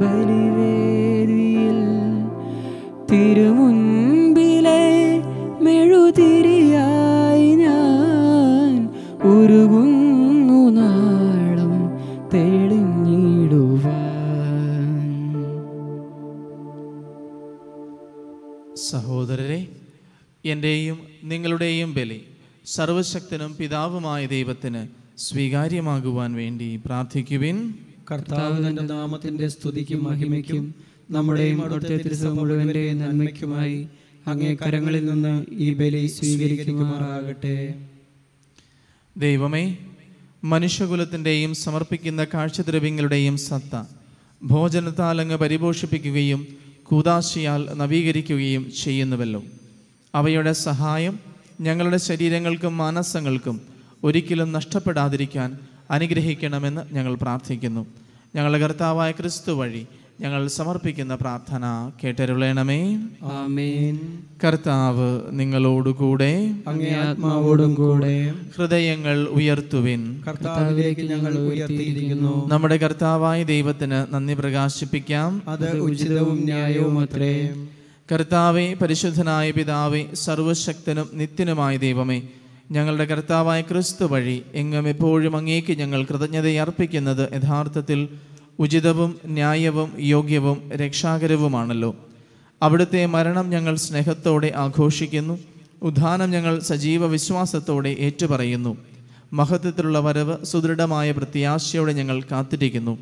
ബലിവേദിയിൽ. തിരുമുൻപിലെ മെഴുതിരിയായി ഞാൻ ഉരുകുന്നു നാളം തെളിഞ്ഞിടുവാൻ. സഹോദരരെ, എൻ്റെയും നിങ്ങളുടെയും ബലി സർവശക്തനും പിതാവുമായ ദൈവത്തിന് സ്വീകാര്യമാകുവാൻ വേണ്ടി പ്രാർത്ഥിക്കുവിൻ. കർത്താവ് തന്റെ നാമത്തിന്റെ സ്തുതിക്കും മഹിമയ്ക്കും നമ്മുടെയും അവിടുത്തെ തിരുസഭ മുഴുവന്റെ നന്മയ്ക്കുമായി അങ്ങേ കരങ്ങളിൽ നിന്ന് ഈ ബലി സ്വീകരിക്കുമാറാകട്ടെ. ദൈവമേ, മനുഷ്യകുലത്തിൻ്റെയും സമർപ്പിക്കുന്ന കാഴ്ചദ്രവ്യങ്ങളുടെയും സത്ത ഭോജനത്താൽ അങ്ങ് പരിപോഷിപ്പിക്കുകയും കൂദാശയാൽ നവീകരിക്കുകയും ചെയ്യുന്നുവല്ലോ. അവയുടെ സഹായം ഞങ്ങളുടെ ശരീരങ്ങൾക്കും മാനസങ്ങൾക്കും ഒരിക്കലും നഷ്ടപ്പെടാതിരിക്കാൻ അനുഗ്രഹിക്കണമെന്ന് ഞങ്ങൾ പ്രാർത്ഥിക്കുന്നു. ഞങ്ങളുടെ കർത്താവായ ക്രിസ്തു വഴി ഞങ്ങൾ സമർപ്പിക്കുന്ന പ്രാർത്ഥന കേട്ടരുളണമേ. ആമേൻ. കർത്താവ് നിങ്ങളോടുകൂടെ, അങ്ങേ ആത്മാവോടും കൂടെ. ഹൃദയങ്ങൾ ഉയർത്തുവിൻ. കർത്താവിലേക്ക് ഞങ്ങൾ ഉയർത്തിയിരിക്കുന്നു. നമ്മുടെ കർത്താവായ ദൈവത്തിന് നന്ദി പ്രകാശിപ്പിക്കാം. അത് ഉചിതവും ന്യായവും അത്രേ. കർത്താവേ, പരിശുദ്ധനായ പിതാവേ, സർവശക്തനും നിത്യനുമായ ദൈവമേ, ഞങ്ങളുടെ കർത്താവായ ക്രിസ്തു വഴി എങ്ങും എപ്പോഴും അങ്ങേക്ക് ഞങ്ങൾ കൃതജ്ഞതയർപ്പിക്കുന്നത് യഥാർത്ഥത്തിൽ ഉചിതവും ന്യായവും യോഗ്യവും രക്ഷാകരവുമാണല്ലോ. അവിടുത്തെ മരണം ഞങ്ങൾ സ്നേഹത്തോടെ ആഘോഷിക്കുന്നു. ഉദ്ധാനം ഞങ്ങൾ സജീവ വിശ്വാസത്തോടെ ഏറ്റുപറയുന്നു. മഹത്വത്തിലുള്ള വരവ് സുദൃഢമായ പ്രത്യാശയോടെ ഞങ്ങൾ കാത്തിരിക്കുന്നു.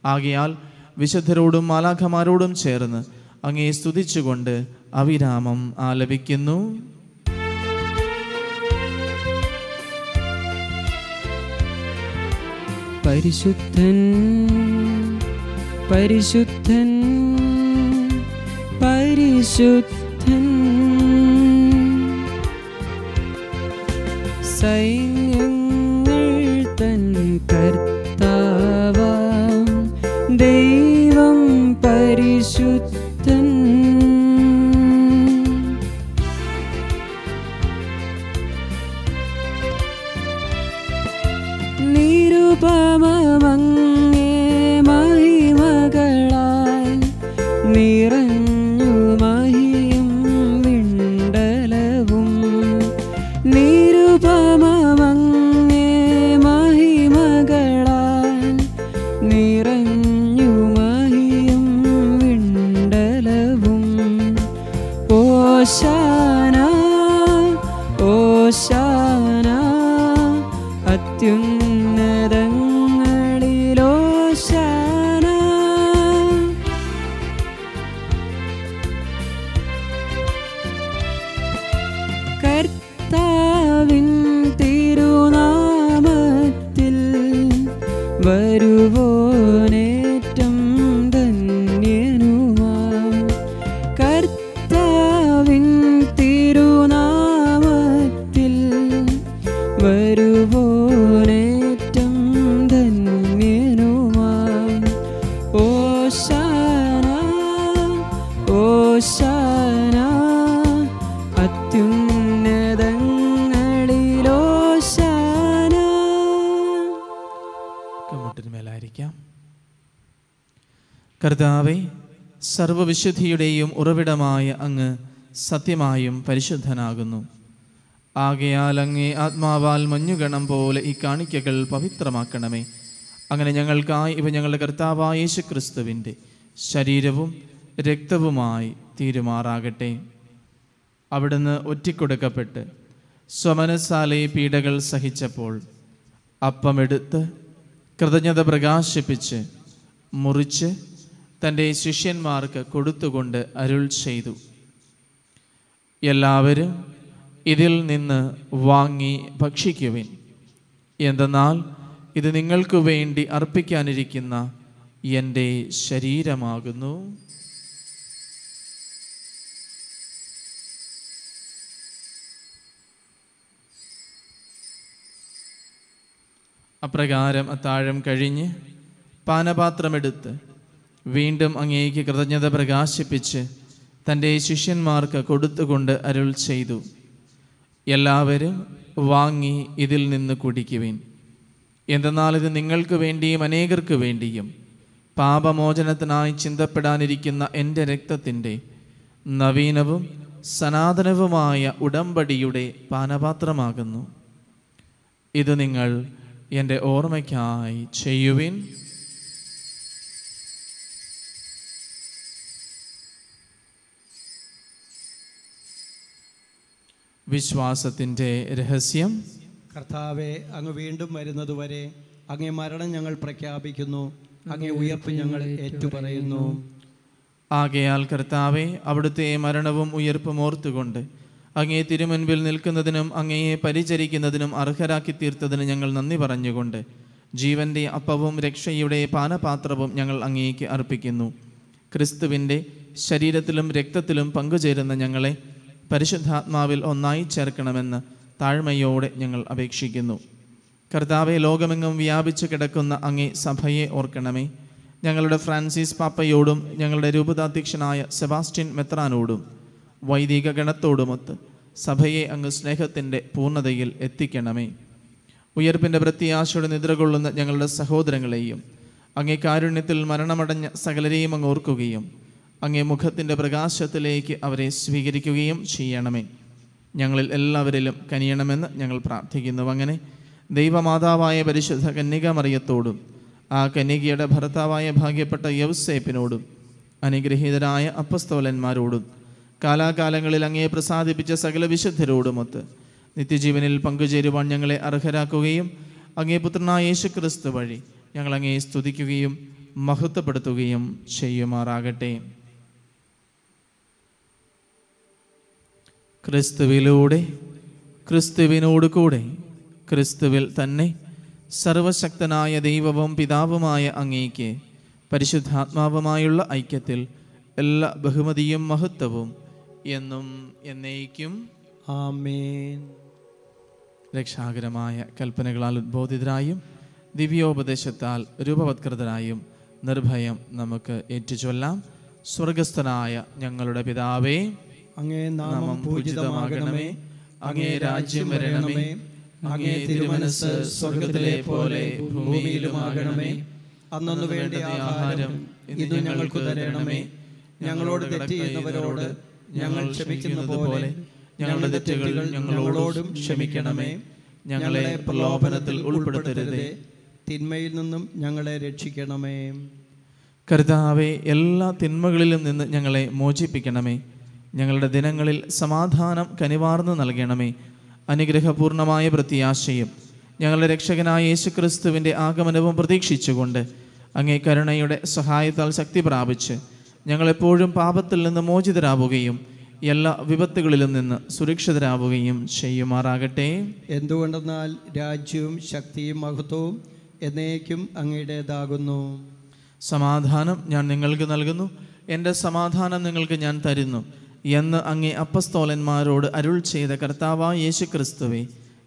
ആകയാൽ വിശുദ്ധരോടും മാലാഖമാരോടും ചേർന്ന് അങ്ങേ സ്തുതിച്ചുകൊണ്ട് അവിരാമം ആലപിക്കുന്നു. പരിശുദ്ധൻ പരിശുദ്ധൻ പരിശുദ്ധൻ, സൈന്യങ്ങൾ തൻ കർത്താവാം ദൈവം പരിശുദ്ധൻ. നിരുപമമങ്ങേ മഹിമകളാൽ നിറഞ്ഞു മഹിയും വിണ്ടലവും. നിരുപമമങ്ങേ മഹിമകളാൽ നിറഞ്ഞു മഹിയും വിണ്ടലവും. ഓശാന ഓശാന അത്യുന്നതങ്ങളിലോശാന. കർത്താവിൻ തിരുനാമത്തിൽ വരുവോനേറ്റം ധന്യനുമാം. കർത്താവിൻ തിരുനാമത്തിൽ വരുവോനേറ്റം ധന്യനുമാം. ഓശാന ഓശാന അത്യുന്നതങ്ങളിലോശാന. കമ്മുട്ടിന് മേലായിരിക്കാം. കർത്താവേ, സർവവിശുദ്ധിയുടെയും ഉറവിടമായ അങ്ങ് സത്യമായും പരിശുദ്ധനാകുന്നു. ആകയാൽ അങ്ങേ ആത്മാവാൽ മഞ്ഞുകണം പോലെ ഈ കാണിക്കകൾ പവിത്രമാക്കണമേ. അങ്ങനെ ഞങ്ങൾക്കായി ഇവ ഞങ്ങളുടെ കർത്താവായ യേശുക്രിസ്തുവിൻ്റെ ശരീരവും രക്തവുമായി തീരുമാറാകട്ടെ. അവിടുന്ന് ഒറ്റിക്കൊടുക്കപ്പെട്ട് സ്വമനസാലെ പീഡകൾ സഹിച്ചപ്പോൾ അപ്പമെടുത്ത് കൃതജ്ഞത പ്രകാശിപ്പിച്ച് മുറിച്ച് തൻ്റെ ശിഷ്യന്മാർക്ക് കൊടുത്തുകൊണ്ട് അരുൾ ചെയ്തു, എല്ലാവരും ഇതിൽ നിന്ന് വാങ്ങി ഭക്ഷിക്കുവിൻ. എന്തെന്നാൽ ഇത് നിങ്ങൾക്ക് വേണ്ടി അർപ്പിക്കാനിരിക്കുന്ന എൻ്റെ ശരീരമാകുന്നു. അപ്രകാരം അത്താഴം കഴിഞ്ഞ് പാനപാത്രമെടുത്ത് വീണ്ടും അങ്ങേക്ക് കൃതജ്ഞത പ്രകാശിപ്പിച്ച് തൻ്റെ ശിഷ്യന്മാർക്ക് കൊടുത്തുകൊണ്ട് അരുൾ ചെയ്തു, എല്ലാവരും വാങ്ങി ഇതിൽ നിന്ന് കുടിക്കുവിൻ. എന്തെന്നാൽ ഇത് നിങ്ങൾക്ക് വേണ്ടിയും അനേകർക്ക് വേണ്ടിയും പാപമോചനത്തിനായി ചിന്തപ്പെടാനിരിക്കുന്ന എൻ്റെ രക്തത്തിൻ്റെ നവീനവും സനാതനവുമായ ഉടമ്പടിയുടെ പാനപാത്രമാകുന്നു. ഇത് നിങ്ങൾ എൻ്റെ ഓർമ്മയ്ക്കായി ചെയ്യുവിൻ. വിശ്വാസത്തിൻ്റെ രഹസ്യം. കർത്താവെ, അങ്ങ് വീണ്ടും വരുന്നതുവരെ അങ്ങേ മരണം ഞങ്ങൾ പ്രഖ്യാപിക്കുന്നു, അങ്ങേ ഉയർപ്പ് ഞങ്ങൾ ഏറ്റുപറയുന്നു. ആകയാൽ കർത്താവെ, അവിടുത്തെ മരണവും ഉയർപ്പും ഓർത്തുകൊണ്ട് അങ്ങേ തിരുമുൻപിൽ നിൽക്കുന്നതിനും അങ്ങയെ പരിചരിക്കുന്നതിനും അർഹരാക്കി തീർത്തതിന് ഞങ്ങൾ നന്ദി പറഞ്ഞുകൊണ്ട് ജീവൻ്റെ അപ്പവും രക്ഷയുടെ പാനപാത്രവും ഞങ്ങൾ അങ്ങേക്ക് അർപ്പിക്കുന്നു. ക്രിസ്തുവിൻ്റെ ശരീരത്തിലും രക്തത്തിലും പങ്കുചേരുന്ന ഞങ്ങളെ പരിശുദ്ധാത്മാവിൽ ഒന്നായി ചേർക്കണമെന്ന് താഴ്മയോടെ ഞങ്ങൾ അപേക്ഷിക്കുന്നു. കർത്താവെ, ലോകമെങ്ങും വ്യാപിച്ചു കിടക്കുന്ന അങ്ങേ സഭയെ ഓർക്കണമേ. ഞങ്ങളുടെ ഫ്രാൻസിസ് പാപ്പയോടും ഞങ്ങളുടെ രൂപതാധ്യക്ഷനായ സെബാസ്റ്റ്യൻ മെത്രാനോടും വൈദിക ഗണത്തോടുമൊത്ത് സഭയെ അങ്ങ് സ്നേഹത്തിൻ്റെ പൂർണ്ണതയിൽ എത്തിക്കണമേ. ഉയർപ്പിൻ്റെ പ്രത്യാശയോടെ നിദ്രകൊള്ളുന്ന ഞങ്ങളുടെ സഹോദരങ്ങളെയും അങ്ങേ കാരുണ്യത്തിൽ മരണമടഞ്ഞ സകലരെയും അങ്ങ് ഓർക്കുകയും അങ്ങേ മുഖത്തിൻ്റെ പ്രകാശത്തിലേക്ക് അവരെ സ്വീകരിക്കുകയും ചെയ്യണമേ. ഞങ്ങളിൽ എല്ലാവരിലും കനിയണമെന്ന് ഞങ്ങൾ പ്രാർത്ഥിക്കുന്നു. അങ്ങനെ ദൈവമാതാവായ പരിശുദ്ധ കന്യക മറിയത്തോടും ആ കന്യകയുടെ ഭർത്താവായ ഭാഗ്യപ്പെട്ട യൗസേപ്പിനോടും അനുഗ്രഹീതരായ അപ്പസ്തോലന്മാരോടും കാലാകാലങ്ങളിൽ അങ്ങയെ പ്രസാദിപ്പിച്ച സകല വിശുദ്ധരോടുമൊത്ത് നിത്യജീവനിൽ പങ്കുചേരുവാൻ ഞങ്ങളെ അർഹരാക്കുകയും അങ്ങേ പുത്രനായ യേശുക്രിസ്തു വഴി ഞങ്ങൾ അങ്ങയെ സ്തുതിക്കുകയും മഹത്വപ്പെടുത്തുകയും ചെയ്യുമാറാകട്ടെ. ക്രിസ്തുവിലൂടെ, ക്രിസ്തുവിനോട് കൂടെ, ക്രിസ്തുവിൽ തന്നെ സർവശക്തനായ ദൈവവും പിതാവുമായ അങ്ങേക്ക് പരിശുദ്ധാത്മാവുമായുള്ള ഐക്യത്തിൽ എല്ലാ ബഹുമതിയും മഹത്വവും എന്നും എന്നേക്കും ആമേൻ. രക്ഷാകരമായ കൽപ്പനകളാൽ ഉദ്ബോധിതരായും ദിവ്യോപദേശത്താൽ രൂപവത്കൃതരായും നിർഭയം നമുക്ക് ഏറ്റുചൊല്ലാം. സ്വർഗസ്ഥനായ ഞങ്ങളുടെ പിതാവേ, അങ്ങേ നാമം പൂജിതമാകണമേ, അങ്ങേ രാജ്യം വരണമേ, അങ്ങേ തിരുമനസ് സ്വർഗത്തിലെ പോലെ ഭൂമിയിലുമാകണമേ. അന്നു വേണ്ട ആഹാരം ഇന്ന് ഞങ്ങൾക്ക് തരണമേ. ഞങ്ങളോട് തെറ്റ് ചെയ്യുന്നവരോട് ഞങ്ങൾ ക്ഷമിക്കുന്ന പോലെ ഞങ്ങളുടെ തെറ്റുകൾ ഞങ്ങളോടും ക്ഷമിക്കണമേ. ഞങ്ങളെ പ്രലോഭനത്തിൽ ഉൾപ്പെടുത്തരുതേ, തിന്മയിൽ നിന്നും ഞങ്ങളെ രക്ഷിക്കണമേ. കർത്താവേ, എല്ലാ തിന്മകളിലും നിന്ന് ഞങ്ങളെ മോചിപ്പിക്കണമേ. ഞങ്ങളുടെ ദിനങ്ങളിൽ സമാധാനം കനിവാർന്നു നൽകണമേ. അനുഗ്രഹപൂർണമായ പ്രത്യാശയും ഞങ്ങളുടെ രക്ഷകനായ യേശുക്രിസ്തുവിൻ്റെ ആഗമനവും പ്രതീക്ഷിച്ചുകൊണ്ട് അങ്ങേ കരുണയുടെ സഹായത്താൽ ശക്തി പ്രാപിച്ച് ഞങ്ങളെപ്പോഴും പാപത്തിൽ നിന്ന് മോചിതരാവുകയും എല്ലാ വിപത്തുകളിലും നിന്ന് സുരക്ഷിതരാവുകയും ചെയ്യുമാറാകട്ടെ. എന്തുകൊണ്ടെന്നാൽ രാജ്യവും ശക്തിയും മഹത്വവും എന്നേക്കും അങ്ങയുടേതാകുന്നു. സമാധാനം ഞാൻ നിങ്ങൾക്ക് നൽകുന്നു, എൻ്റെ സമാധാനം നിങ്ങൾക്ക് ഞാൻ തരുന്നു എന്ന് അങ്ങേ അപ്പസ്തോലന്മാരോട് അരുൾ ചെയ്ത കർത്താവായ യേശുക്രിസ്തുവേ,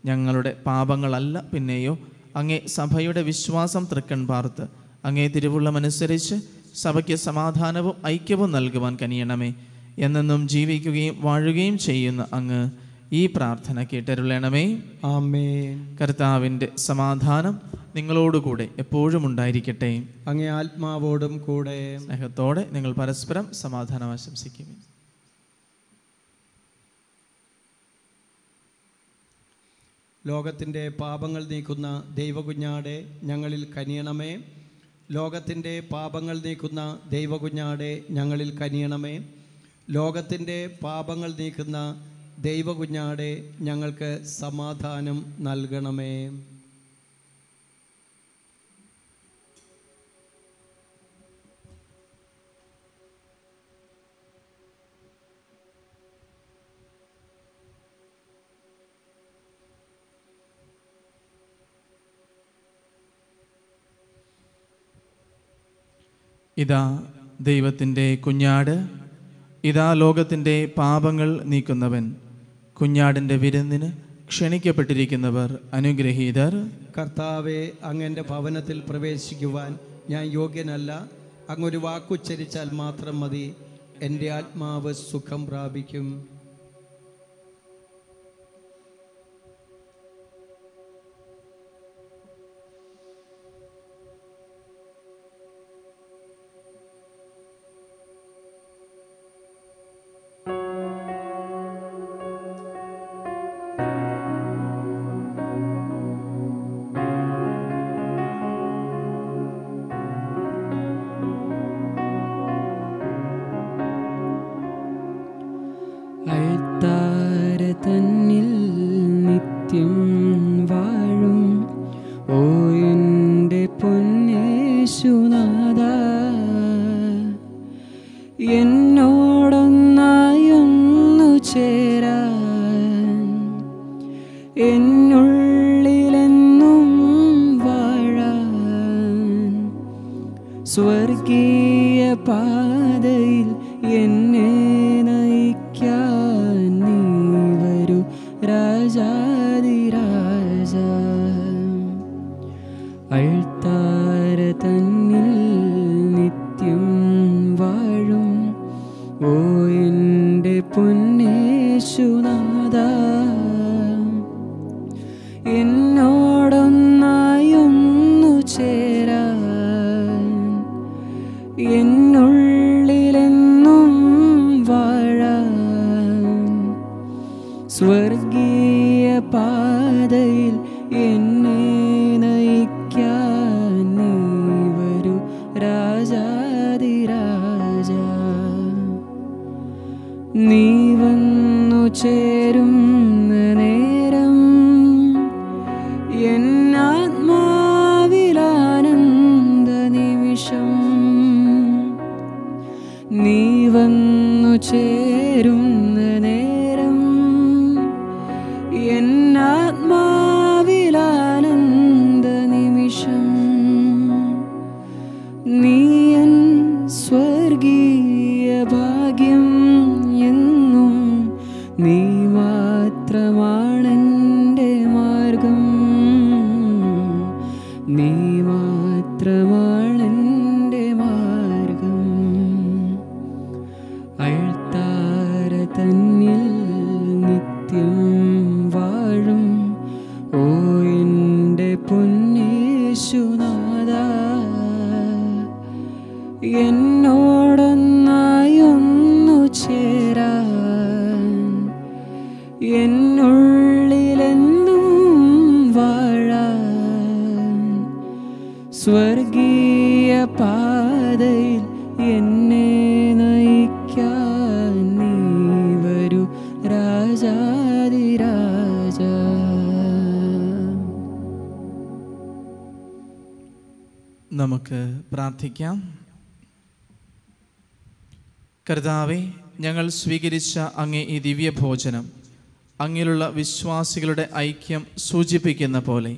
ഞങ്ങളുടെ പാപങ്ങളല്ല പിന്നെയോ അങ്ങേ സഭയുടെ വിശ്വാസം തൃക്കൺ പാർത്ത് അങ്ങേ തിരുവുള്ളമനുസരിച്ച് സഭയ്ക്ക് സമാധാനവും ഐക്യവും നൽകുവാൻ കനിയണമേ. എന്നെന്നും ജീവിക്കുകയും വാഴുകയും ചെയ്യുന്ന അങ്ങ് ഈ പ്രാർത്ഥന കേട്ടരുളണമേ. ആമേൻ. കർത്താവിൻ്റെ സമാധാനം നിങ്ങളോടുകൂടെ എപ്പോഴും ഉണ്ടായിരിക്കട്ടെ. അങ്ങേ ആത്മാവോടും കൂടെ. സ്നേഹത്തോടെ നിങ്ങൾ പരസ്പരം സമാധാനം ആശംസിക്കും. ലോകത്തിൻ്റെ പാപങ്ങൾ നീക്കുന്ന ദൈവകുഞ്ഞാടെ ഞങ്ങളിൽ കനിയണമേ. ലോകത്തിൻ്റെ പാപങ്ങൾ നീക്കുന്ന ദൈവകുഞ്ഞാടെ ഞങ്ങളിൽ കനിയണമേ. ലോകത്തിൻ്റെ പാപങ്ങൾ നീക്കുന്ന ദൈവകുഞ്ഞാടെ ഞങ്ങൾക്ക് സമാധാനം നൽകണമേ. ഇതാ ദൈവത്തിൻ്റെ കുഞ്ഞാട്, ഇതാ ലോകത്തിൻ്റെ പാപങ്ങൾ നീക്കുന്നവൻ. കുഞ്ഞാടിൻ്റെ വിരുന്നിന് ക്ഷണിക്കപ്പെട്ടിരിക്കുന്നവർ അനുഗ്രഹീതർ. കർത്താവെ, അങ്ങൻ്റെ ഭവനത്തിൽ പ്രവേശിക്കുവാൻ ഞാൻ യോഗ്യനല്ല. അങ്ങൊരു വാക്കുച്ചരിച്ചാൽ മാത്രം മതി, എൻ്റെ ആത്മാവ് സുഖം പ്രാപിക്കും. തന്നിൽ നിത്യം വാഴും ഓ എൻ്റെ പൊന്നേശുനാഥ, എന്നോടൊന്നായൊന്നു ചേരാൻ എന്നുള്ളിലെന്നും വാഴാൻ സ്വർഗീയ പാതയിൽ എന്നെ നയിക്കാൻ നീ വരൂ രാജാധിരാജ. അൾത്താര തന്നിൽ നിത്യം വാഴും ഓ എൻ്റെ പൊന്നേശുനാഥ, എന്നോടൊന്നായൊന്നു ചേരാൻ എന്നുള്ളിലെന്നും വാഴാൻ സ്വർഗീയ പാതയിൽ എന്നെ നയിക്കാൻ നീ വരൂ രാജാധിരാജ. നീ വന്നു ചേരുന്ന നേരം എന്നാത്മാവിലാനന്ദ നിമിഷം. നീ വന്നു ചേരുന്ന നേരം എന്നാത്മാവിലാനന്ദ നിമിഷം. നീയൻ സ്വർഗീയ ഭാഗ്യം എന്നും, നീ മാത്രമാണെൻ്റെ മാർഗം, നീ മാത്രമാണെൻ്റെ മാർഗം. അൾത്താര തന്നിൽ നിത്യം വാഴും ഓ എൻ്റെ പൊന്നേശുനാഥ, എന്നോടൊന്നായൊന്നു ചേരാൻ എന്നുള്ളിലെന്നും വാഴാൻ സ്വർഗീയ പാതയിൽ എന്നെ നയിക്കാൻ നീ വരൂ രാജാധിരാജ. നമുക്ക് പ്രാർത്ഥിക്കാം. കർത്താവേ, ഞങ്ങൾ സ്വീകരിച്ച അങ്ങേ ഈ ദിവ്യഭോജനം അങ്ങിലുള്ള വിശ്വാസികളുടെ ഐക്യം സൂചിപ്പിക്കുന്ന പോലെ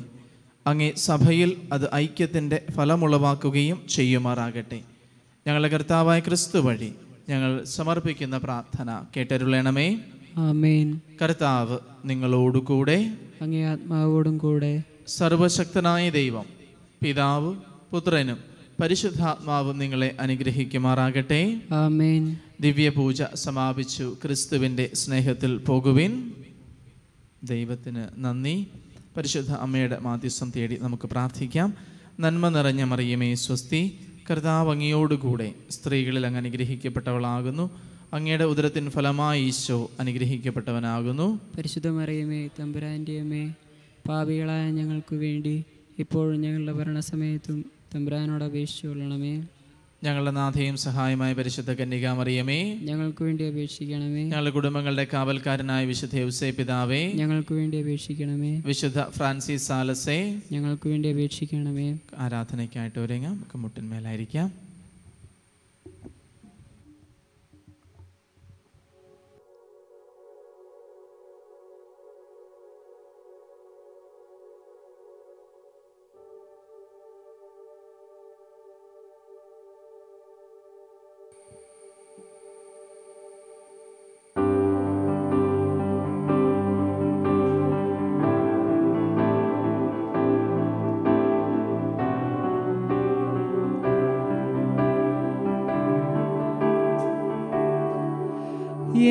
അങ്ങേ സഭയിൽ അത് ഐക്യത്തിൻ്റെ ഫലമുളവാക്കുകയും ചെയ്യുമാറാകട്ടെ. ഞങ്ങളുടെ കർത്താവായ ക്രിസ്തു വഴി ഞങ്ങൾ സമർപ്പിക്കുന്ന പ്രാർത്ഥന കേട്ടരുളണമേ. ആമേൻ. കർത്താവ് നിങ്ങളോടുകൂടെ, അങ്ങേ ആത്മാവോടും കൂടെ. സർവശക്തനായ ദൈവം പിതാവും പുത്രനും പരിശുദ്ധാത്മാവും നിങ്ങളെ അനുഗ്രഹിക്കുമാറാകട്ടെ. ആമേൻ. ദിവ്യപൂജ സമാപിച്ചു. ക്രിസ്തുവിൻ്റെ സ്നേഹത്തിൽ പോകുവിൻ. ദൈവത്തിന് നന്ദി. പരിശുദ്ധ അമ്മയുടെ മാധ്യസ്ഥം തേടി നമുക്ക് പ്രാർത്ഥിക്കാം. നന്മ നിറഞ്ഞ മറിയമേ സ്വസ്തി, കർത്താവ് അങ്ങയോടുകൂടെ സ്ത്രീകളിൽ അങ്ങ് അനുഗ്രഹിക്കപ്പെട്ടവളാകുന്നു. അങ്ങയുടെ ഉദരത്തിൻ ഫലമായി ഈശോ അനുഗ്രഹിക്കപ്പെട്ടവനാകുന്നു. പരിശുദ്ധ മറിയമേ തമ്പുരാൻ്റെ അമ്മേ, പാപികളായ ഞങ്ങൾക്ക് വേണ്ടി ഇപ്പോഴും ഞങ്ങളുടെ ഭരണസമയത്തും തമ്പുരാനോട് അപേക്ഷിച്ചുകൊള്ളണമേ. ഞങ്ങളുടെ നാഥയും സഹായമായ പരിശുദ്ധ കന്യകാ മറിയമേ, ഞങ്ങൾക്ക് വേണ്ടി അപേക്ഷിക്കണമേ. ഞങ്ങളുടെ കുടുംബങ്ങളുടെ കാവൽക്കാരനായ വിശുദ്ധ ഔസേപ്പ് പിതാവേ, ഞങ്ങൾക്ക് വേണ്ടി അപേക്ഷിക്കണമേ. വിശുദ്ധ ഫ്രാൻസിസ് സാലസേ, ഞങ്ങൾക്ക് വേണ്ടി അപേക്ഷിക്കണമേ. ആരാധനയ്ക്കായിട്ട് ഒരുങ്ങാം. നമുക്ക് മുട്ടിന്മേലായിരിക്കാം.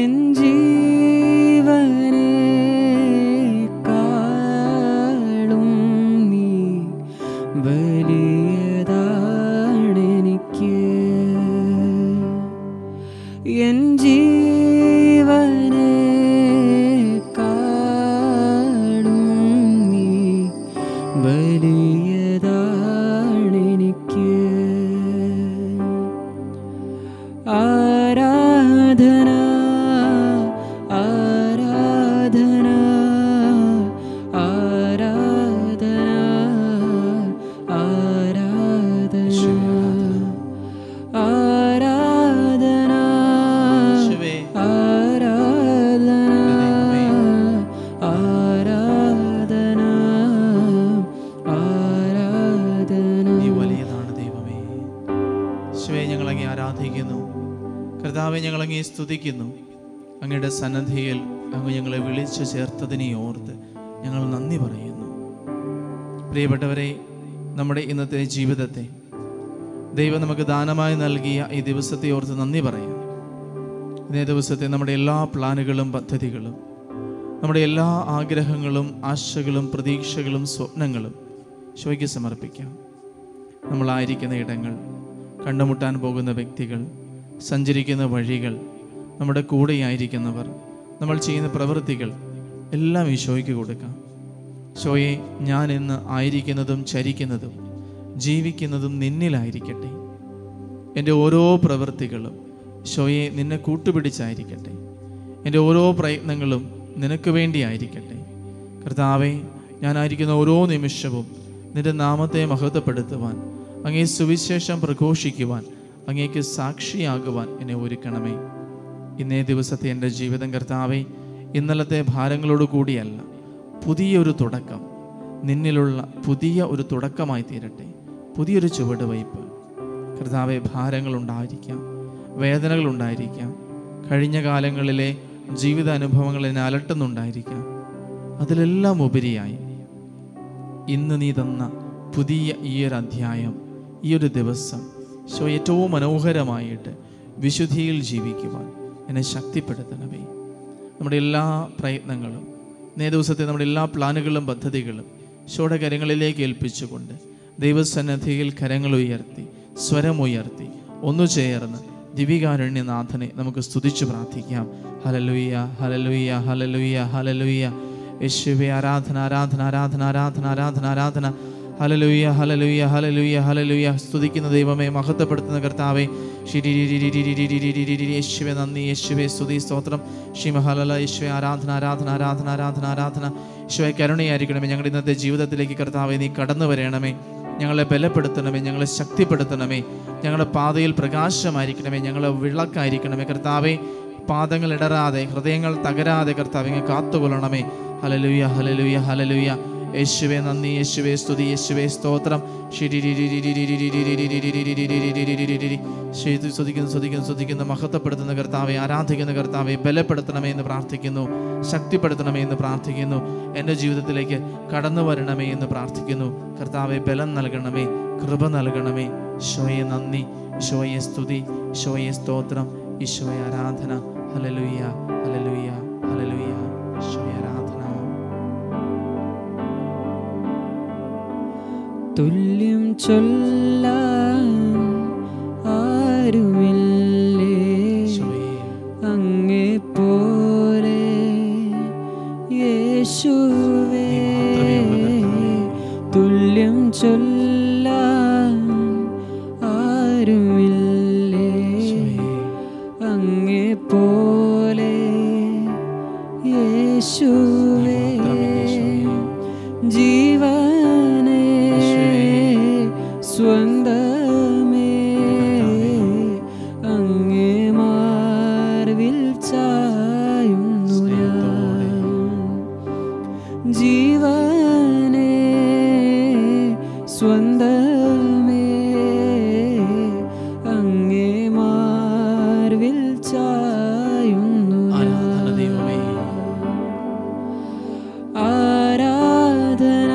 എൻ ജീവനേക്കാളും നീ വലിയതാണെനിക്ക്. എൻ ജീവനേക്കാളും നീ വലിയതാണെനിക്ക്. ആരാധന ആരാധന ആരാധന ആരാധന ആരാധന ആരാധന ആരാധന. നീ വലിയതാണ് ദൈവമേ. യേശുവേ, ഞങ്ങളങ്ങേ ആരാധിക്കുന്നു. കർത്താവെ, ഞങ്ങളങ്ങേ സ്തുതിക്കുന്നു. അങ്ങയുടെ സന്നദ്ധിയിൽ അങ്ങ് ഞങ്ങളെ വിളിച്ചു ചേർത്തതിനെ ഓർത്ത് ഞങ്ങൾ നന്ദി പറയുന്നു. പ്രിയപ്പെട്ടവരെ, നമ്മുടെ ഇന്നത്തെ ജീവിതത്തെ ദൈവം നമുക്ക് ദാനമായി നൽകിയ ഈ ദിവസത്തെ ഓർത്ത് നന്ദി പറയാം. ഇന്നേ ദിവസത്തെ നമ്മുടെ എല്ലാ പ്ലാനുകളും പദ്ധതികളും, നമ്മുടെ എല്ലാ ആഗ്രഹങ്ങളും ആശകളും പ്രതീക്ഷകളും സ്വപ്നങ്ങളും ഈശോയ്ക്ക് സമർപ്പിക്കാം. നമ്മളായിരിക്കുന്ന ഇടങ്ങൾ, കണ്ടുമുട്ടാൻ പോകുന്ന വ്യക്തികൾ, സഞ്ചരിക്കുന്ന വഴികൾ, നമ്മുടെ കൂടെയായിരിക്കുന്നവർ, നമ്മൾ ചെയ്യുന്ന പ്രവൃത്തികൾ എല്ലാം ഈശോയ്ക്ക് കൊടുക്കാം. ഈശോയെ, ഞാൻ ഇന്ന് ആയിരിക്കുന്നതും ചരിക്കുന്നതും ജീവിക്കുന്നതും നിന്നിലായിരിക്കട്ടെ. എൻ്റെ ഓരോ പ്രവൃത്തികളും ഈശോയെ നിന്നെ കൂട്ടുപിടിച്ചായിരിക്കട്ടെ. എൻ്റെ ഓരോ പ്രയത്നങ്ങളും നിനക്ക് വേണ്ടിയായിരിക്കട്ടെ. കർത്താവെ, ഞാനായിരിക്കുന്ന ഓരോ നിമിഷവും നിൻ്റെ നാമത്തെ മഹത്വപ്പെടുത്തുവാൻ, അങ്ങേ സുവിശേഷം പ്രഘോഷിക്കുവാൻ, അങ്ങേക്ക് സാക്ഷിയാകുവാൻ എന്നെ ഒരുക്കണമേ. ഇന്നേ ദിവസത്തെ എൻ്റെ ജീവിതം കർത്താവെ, ഇന്നലത്തെ ഭാരങ്ങളോട് കൂടിയല്ല, പുതിയൊരു തുടക്കം, നിന്നിലുള്ള പുതിയ ഒരു തുടക്കമായി തീരട്ടെ. പുതിയൊരു ചുവടുവയ്പ് കർത്താവെ. ഭാരങ്ങളുണ്ടായിരിക്കാം, വേദനകളുണ്ടായിരിക്കാം, കഴിഞ്ഞ കാലങ്ങളിലെ ജീവിത അനുഭവങ്ങൾ എന്നെ അലട്ടുന്നുണ്ടായിരിക്കാം. അതിലെല്ലാം ഉപരിയായി ഇന്ന് നീ തന്ന പുതിയ ഈ ഒരു അധ്യായം, ഈ ഒരു ദിവസം ഏറ്റവും മനോഹരമായിട്ട് വിശുദ്ധിയിൽ ജീവിക്കുവാൻ എന്നെ ശക്തിപ്പെടുത്തണമേ. നമ്മുടെ എല്ലാ പ്രയത്നങ്ങളും, ഇന്നേ ദിവസത്തെ നമ്മുടെ എല്ലാ പ്ലാനുകളും പദ്ധതികളും ഈശോയുടെ കരങ്ങളിലേക്ക് ഏൽപ്പിച്ചുകൊണ്ട് ദൈവസന്നിധിയിൽ കരങ്ങൾ ഉയർത്തി, സ്വരമുയർത്തി, ഒന്നു ചേർന്ന് ദിവികാരുണ്യനാഥനെ നമുക്ക് സ്തുതിച്ച് പ്രാർത്ഥിക്കാം. ഹല്ലേലൂയ, ഹല്ലേലൂയ, ഹല്ലേലൂയ, ഹല്ലേലൂയ. യേശുവേ, ആരാധന, ആരാധന, ആരാധന, ആരാധന, ആരാധന, ആരാധന. ഹല്ലേലൂയ, ഹല്ലേലൂയ, ഹല്ലേലൂയ, ഹല്ലേലൂയ. സ്തുതിക്കുന്ന ദൈവമേ, മഹത്വപ്പെടുത്തുന്ന കർത്താവേ, യേശുവേ നന്ദി, യേശുവേ സ്തുതി, സ്തോത്രം. ശ്രീമഹലല, യേശുവേ ആരാധന, ആരാധന, ആരാധന, ആരാധന, ആരാധന. യേശുവേ കരുണയായിരിക്കണമേ. ഞങ്ങളുടെ ഇന്നത്തെ ജീവിതത്തിലേക്ക് കർത്താവേ നീ കടന്നു വരണമേ. ഞങ്ങളെ ബലപ്പെടുത്തണമേ, ഞങ്ങളെ ശക്തിപ്പെടുത്തണമേ, ഞങ്ങളുടെ പാതയിൽ പ്രകാശമായിരിക്കണമേ, ഞങ്ങളെ വിളക്കായിരിക്കണമേ കർത്താവേ. പാദങ്ങൾ ഇടറാതെ, ഹൃദയങ്ങൾ തകരാതെ കർത്താവേ അങ്ങ് കാത്തുകൊള്ളണമേ. ഹല്ലേലൂയ, ഹല്ലേലൂയ, ഹല്ലേലൂയ. യേശുവേ നന്ദി, യേശുവേ സ്തുതി, യേശുവേ സ്തോത്രം. സ്തുതിക്കുന്നു, മഹത്വപ്പെടുത്തുന്ന കർത്താവെ, ആരാധിക്കുന്ന കർത്താവെ, ബലപ്പെടുത്തണമേ എന്ന് പ്രാർത്ഥിക്കുന്നു, ശക്തിപ്പെടുത്തണമേ എന്ന് പ്രാർത്ഥിക്കുന്നു. എൻ്റെ ജീവിതത്തിലേക്ക് കടന്നു വരണമേ എന്ന് പ്രാർത്ഥിക്കുന്നു. കർത്താവെ, ബലം നൽകണമേ, കൃപ നൽകണമേ. ഈശോയെ നന്ദി, ഈശോയെ സ്തുതി, ഈശോയെ സ്തോത്രം, ഈശോയെ ആരാധന. ഹല്ലേലൂയ, ഹല്ലേലൂയ, ഹല്ലേലൂയ. ഈശോയെ ആരാധന. തുല്യം ചൊല്ലാൻ ആരുമില്ലേ അങ്ങേ പോലെ യേശുവേ. തുല്യം ചൊല്ലാൻ ആരുമില്ലേ അങ്ങേ പോലെ യേശുവേ. ജീവനേ സ്വന്തമേ അങ്ങേ മാർവിൽ ചായുന്നു ഞാൻ. ജീവനേ സ്വന്തമേ അങ്ങേ മാർവിൽ ചായുന്നു ആരാധന ആരാധന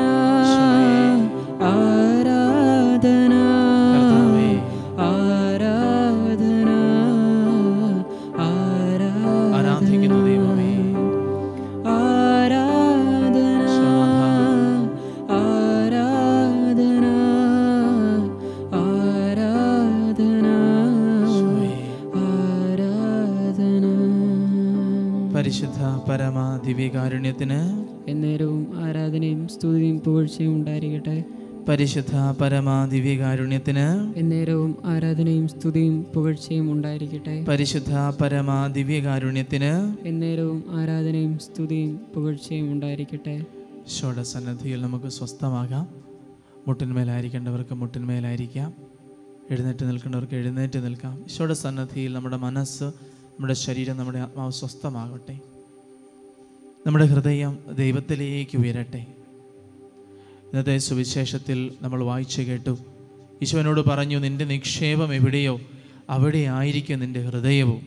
ആരാധന ആരാധിക്കുന്നു ദൈവമേ. ആരാധന ആരാധന ആരാധന ആരാധന. പരിശുദ്ധ പരമ ദിവ്യകാരുണ്യത്തിന് എന്നേരവും ആരാധനയും സ്തുതിയും പുകഴ്ചയും ഉണ്ടായിരിക്കട്ടെ. പരിശുദ്ധ പരമ ദിവ്യകാരുണ്യത്തിന് എന്നേരവും ആരാധനയും സ്തുതിയും പുകഴ്ചയും ഉണ്ടായിരിക്കട്ടെ. പരിശുദ്ധ പരമ ദിവ്യകാരുണ്യത്തിന് എന്നേരവും ആരാധനയും സ്തുതിയും പുകഴ്ചയും ഉണ്ടായിരിക്കട്ടെ. ഈശോയുടെ സന്നിധിയിൽ നമുക്ക് സ്വസ്ഥമാകാം. മുട്ടിന്മേലായിരിക്കേണ്ടവർക്ക് മുട്ടിന്മേലായിരിക്കാം. എഴുന്നേറ്റ് നിൽക്കേണ്ടവർക്ക് എഴുന്നേറ്റ് നിൽക്കാം. ഈശോയുടെ സന്നിധിയിൽ നമ്മുടെ മനസ്സ്, നമ്മുടെ ശരീരം, നമ്മുടെ ആത്മാവ് സ്വസ്ഥമാകട്ടെ. നമ്മുടെ ഹൃദയം ദൈവത്തിലേക്ക് ഉയരട്ടെ. ഇന്നത്തെ സുവിശേഷത്തിൽ നമ്മൾ വായിച്ചു കേട്ടു, ഈശോനോട് പറഞ്ഞു, നിന്റെ നിക്ഷേപം എവിടെയോ അവിടെ ആയിരിക്കും നിന്റെ ഹൃദയവും.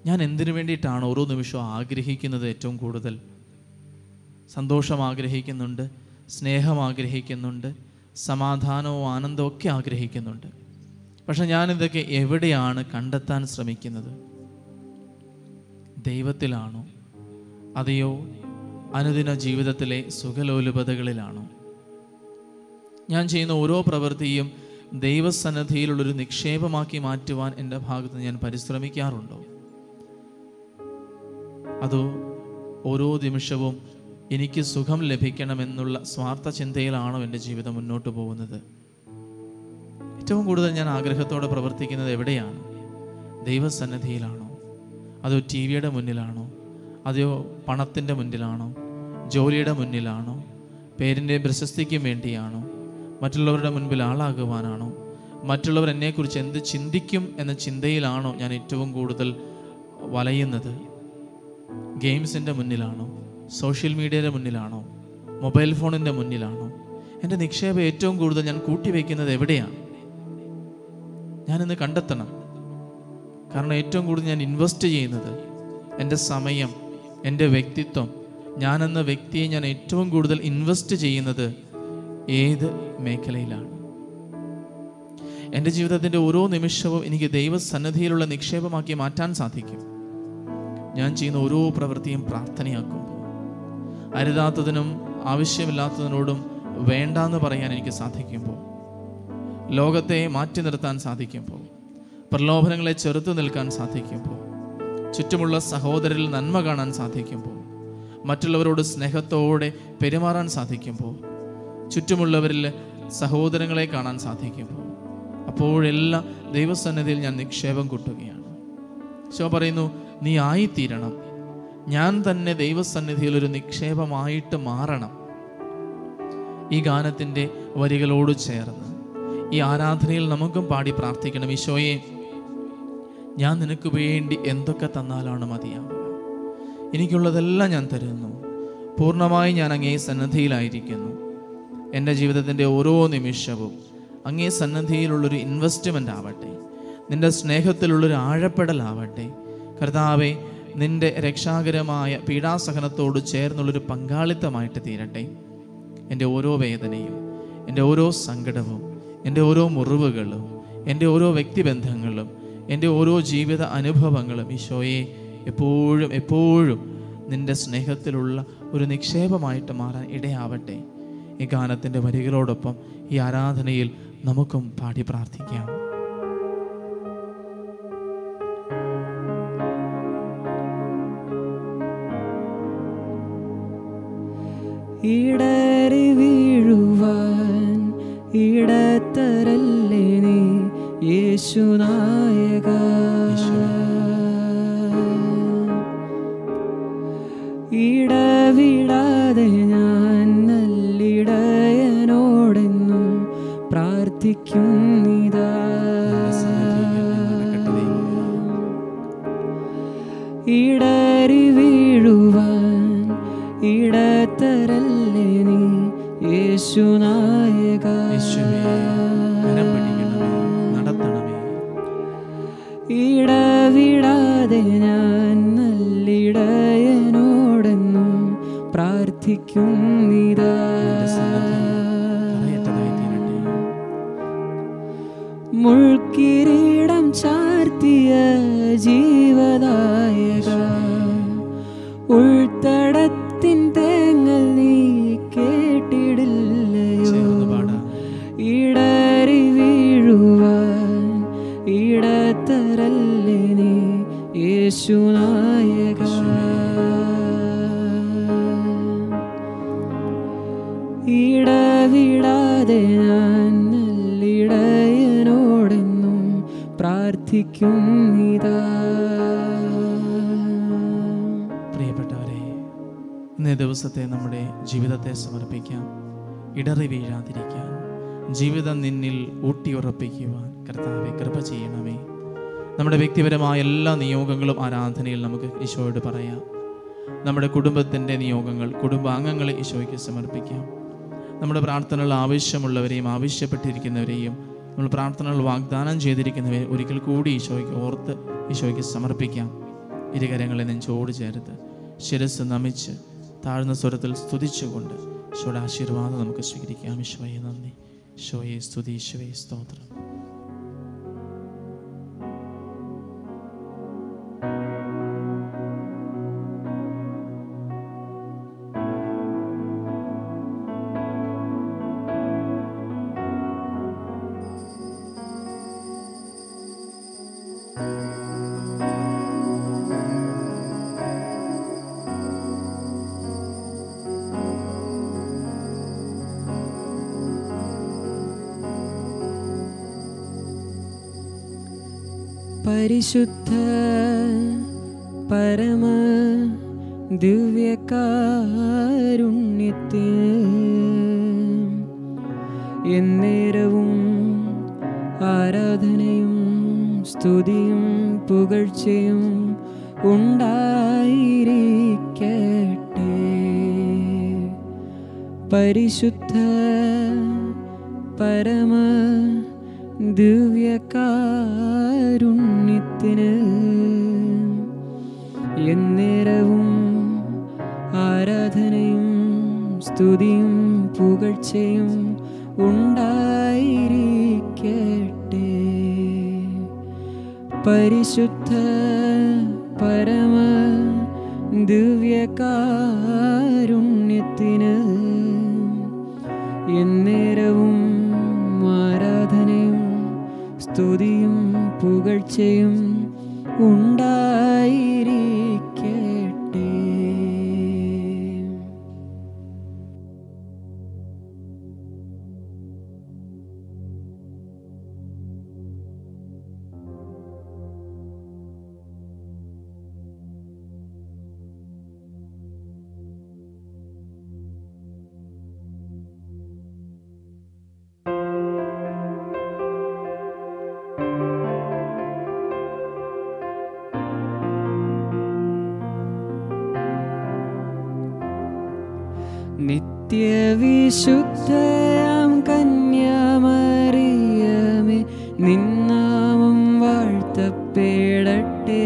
ഞാൻ എന്തിനു വേണ്ടിയിട്ടാണ് ഓരോ നിമിഷവും ആഗ്രഹിക്കുന്നത്? ഏറ്റവും കൂടുതൽ സന്തോഷം ആഗ്രഹിക്കുന്നുണ്ട്, സ്നേഹം ആഗ്രഹിക്കുന്നുണ്ട്, സമാധാനവും ആനന്ദവും ഒക്കെ ആഗ്രഹിക്കുന്നുണ്ട്. പക്ഷെ ഞാനിതൊക്കെ എവിടെയാണ് കണ്ടെത്താൻ ശ്രമിക്കുന്നത്? ദൈവത്തിലാണോ? അതെയോ അനുദിന ജീവിതത്തിലെ സുഖലോലുപതകളിലാണോ? ഞാൻ ചെയ്യുന്ന ഓരോ പ്രവൃത്തിയും ദൈവസന്നിധിയിലുള്ളൊരു നിക്ഷേപമാക്കി മാറ്റുവാൻ എൻ്റെ ഭാഗത്ത് ഞാൻ പരിശ്രമിക്കാറുണ്ടോ? അതോ ഓരോ നിമിഷവും എനിക്ക് സുഖം ലഭിക്കണമെന്നുള്ള സ്വാർത്ഥ ചിന്തയിലാണോ എൻ്റെ ജീവിതം മുന്നോട്ട് പോകുന്നത്? ഏറ്റവും കൂടുതൽ ഞാൻ ആഗ്രഹത്തോടെ പ്രവർത്തിക്കുന്നത് എവിടെയാണ്? ദൈവസന്നിധിയിലാണോ? അതോ ടി വിയുടെ മുന്നിലാണോ? അതോ പണത്തിൻ്റെ മുന്നിലാണോ? ജോലിയുടെ മുന്നിലാണോ? പേരിൻ്റെ പ്രശസ്തിക്കും വേണ്ടിയാണോ? മറ്റുള്ളവരുടെ മുൻപിൽ ആളാകുവാനാണോ? മറ്റുള്ളവർ എന്നെക്കുറിച്ച് എന്ത് ചിന്തിക്കും എന്ന ചിന്തയിലാണോ ഞാൻ ഏറ്റവും കൂടുതൽ വലയുന്നത്? ഗെയിംസിൻ്റെ മുന്നിലാണോ? സോഷ്യൽ മീഡിയയുടെ മുന്നിലാണോ? മൊബൈൽ ഫോണിൻ്റെ മുന്നിലാണോ? എൻ്റെ നിക്ഷേപം ഏറ്റവും കൂടുതൽ ഞാൻ കൂട്ടിവെക്കുന്നത് എവിടെയാണ്? ഞാനിന്ന് കണ്ടെത്തണം. കാരണം ഏറ്റവും കൂടുതൽ ഞാൻ ഇൻവെസ്റ്റ് ചെയ്യുന്നത് എൻ്റെ സമയം, എൻ്റെ വ്യക്തിത്വം, ഞാനെന്ന വ്യക്തിയെ ഞാൻ ഏറ്റവും കൂടുതൽ ഇൻവെസ്റ്റ് ചെയ്യുന്നത് ഏത് മേഖലയിലാണ്? എൻ്റെ ജീവിതത്തിൻ്റെ ഓരോ നിമിഷവും എനിക്ക് ദൈവസന്നിധിയിലുള്ള നിക്ഷേപമാക്കി മാറ്റാൻ സാധിക്കും. ഞാൻ ചെയ്യുന്ന ഓരോ പ്രവൃത്തിയും പ്രാർത്ഥനയാക്കുമ്പോൾ, അരുതാത്തതിനും ആവശ്യമില്ലാത്തതിനോടും വേണ്ടാന്ന് പറയാൻ എനിക്ക് സാധിക്കുമ്പോൾ, ലോകത്തെ മാറ്റി നിർത്താൻ സാധിക്കുമ്പോൾ, പ്രലോഭനങ്ങളെ ചെറുത്തു നിൽക്കാൻ സാധിക്കുമ്പോൾ, ചുറ്റുമുള്ള സഹോദരരിൽ നന്മ കാണാൻ സാധിക്കുമ്പോൾ, മറ്റുള്ളവരോട് സ്നേഹത്തോടെ പെരുമാറാൻ സാധിക്കുമ്പോൾ, ചുറ്റുമുള്ളവരിൽ സഹോദരങ്ങളെ കാണാൻ സാധിക്കുമ്പോൾ, അപ്പോഴെല്ലാം ദൈവസന്നിധിയിൽ ഞാൻ നിക്ഷേപം കൂട്ടുകയാണ്. ഈശോ പറയുന്നു, നീ ആയിത്തീരണം. ഞാൻ തന്നെ ദൈവസന്നിധിയിൽ ഒരു നിക്ഷേപമായിട്ട് മാറണം. ഈ ഗാനത്തിൻ്റെ വരികളോട് ചേർന്ന് ഈ ആരാധനയിൽ നമുക്കും പാടി പ്രാർത്ഥിക്കണം. ഈശോയെ, ഞാൻ നിനക്ക് വേണ്ടി എന്തൊക്കെ തന്നാലാണ് മതിയാവുക? എനിക്കുള്ളതെല്ലാം ഞാൻ തരുന്നു. പൂർണ്ണമായി ഞാൻ അങ്ങേ സന്നിധിയിലായിരിക്കുന്നു. എൻ്റെ ജീവിതത്തിൻ്റെ ഓരോ നിമിഷവും അങ്ങേ സന്നിധിയിലുള്ളൊരു ഇൻവെസ്റ്റ്മെൻ്റ് ആവട്ടെ, നിൻ്റെ സ്നേഹത്തിലുള്ളൊരു ആഴപ്പെടലാവട്ടെ. കർത്താവെ, നിൻ്റെ രക്ഷാകരമായ പീഡാസഹനത്തോട് ചേർന്നുള്ളൊരു പങ്കാളിത്തമായിട്ട് തീരട്ടെ. എൻ്റെ ഓരോ വേദനയും, എൻ്റെ ഓരോ സങ്കടവും, എൻ്റെ ഓരോ മുറിവുകളും, എൻ്റെ ഓരോ വ്യക്തിബന്ധങ്ങളും, എൻ്റെ ഓരോ ജീവിത അനുഭവങ്ങളും ഈശോയെ എപ്പോഴും എപ്പോഴും നിൻ്റെ സ്നേഹത്തിലുള്ള ഒരു നിക്ഷേപമായിട്ട് മാറാൻ ഇടയാവട്ടെ. ഈ ഗാനത്തിൻ്റെ വരികളോടൊപ്പം ഈ ആരാധനയിൽ നമുക്കും പാടി പ്രാർത്ഥിക്കാം. ഇടറി വീഴുവാൻ ഇടത്തരല്ലേ നീ യേശുനായക. ഇടവിടാതെ ഞാൻ നല്ലിടയനോടെന്നും പ്രാർത്ഥിക്കുന്നിതാ. ഇടറി വീഴുവാൻ ഇടത്തരല്ലേ നീ യേശുനായക. ഇടവിടാതെ ഞാൻ നല്ലിടയനോടെന്നും പ്രാർത്ഥിക്കുന്നിതാ. മുൾക്കിരീടം ചാർത്തിയ ജീവദായക, ഉൾത്തടത്തിൻ തേങ്ങൽ നീ കേട്ടിടില്ലയോ. ഇടറി വീഴുവാൻ ഇടത്തരല്ലേ നീ യേശുനായക. ഇടവിടാതെ ഞാൻ നല്ലിടയനോടെന്നും പ്രാർത്ഥിക്കുന്നിതാ. പ്രിയപ്പെട്ടവരെ, ഇന്നേ ദിവസത്തെ നമ്മുടെ ജീവിതത്തെ സമർപ്പിക്കാം. ഇടറി വീഴാതിരിക്കാൻ, ജീവിതം നിന്നിൽ ഊട്ടിയുറപ്പിക്കുവാൻ കർത്താവെ കൃപ ചെയ്യണമേ. നമ്മുടെ വ്യക്തിപരമായ എല്ലാ നിയോഗങ്ങളും ആരാധനയിൽ നമുക്ക് ഈശോയോട് പറയാം. നമ്മുടെ കുടുംബത്തിൻ്റെ നിയോഗങ്ങൾ, കുടുംബാംഗങ്ങളെ ഈശോയ്ക്ക് സമർപ്പിക്കാം. നമ്മുടെ പ്രാർത്ഥനകൾ ആവശ്യമുള്ളവരെയും ആവശ്യപ്പെട്ടിരിക്കുന്നവരെയും നമ്മൾ പ്രാർത്ഥനകൾ വാഗ്ദാനം ചെയ്തിരിക്കുന്നവരെ ഒരിക്കൽ കൂടി ഈശോയ്ക്ക് ഓർത്ത് ഈശോയ്ക്ക് സമർപ്പിക്കാം. ഇരുകരങ്ങളെ നെഞ്ചോട് ചേർത്ത് ശിരസ് നമിച്ച് താഴ്ന്ന സ്വരത്തിൽ സ്തുതിച്ചുകൊണ്ട് ഈശോയുടെ ആശീർവാദം നമുക്ക് സ്വീകരിക്കാം. ഈശോയെ നന്ദി, ഈശോയെ സ്തുതി, ഈശോയെ സ്തോത്രം. പരിശുദ്ധ പരമ ദിവ്യകാരുണ്യത്തിന് എന്നേരവും ആരാധനയും സ്തുതിയും പുകഴ്ചയും ഉണ്ടായിരിക്കട്ടെ. പരിശുദ്ധ പരമ ദിവ്യകാരുണ്യത്തിന് എന്നേരവും ആരാധനയും സ്തുതിയും പുകഴ്ചയും ഉണ്ടായിരിക്കട്ടെ. പരിശുദ്ധ പരമ ദിവ്യകാരുണ്യത്തിന് എന്നേരവും ആരാധനയും സ്തുതിയും പുകഴ്ചയും ഉണ്ടായിരിക്കട്ടെ. നിത്യവിശുദ്ധയാം കന്യാമറിയമേ, നിന്നാമം വാഴ്ത്തപ്പെടട്ടെ.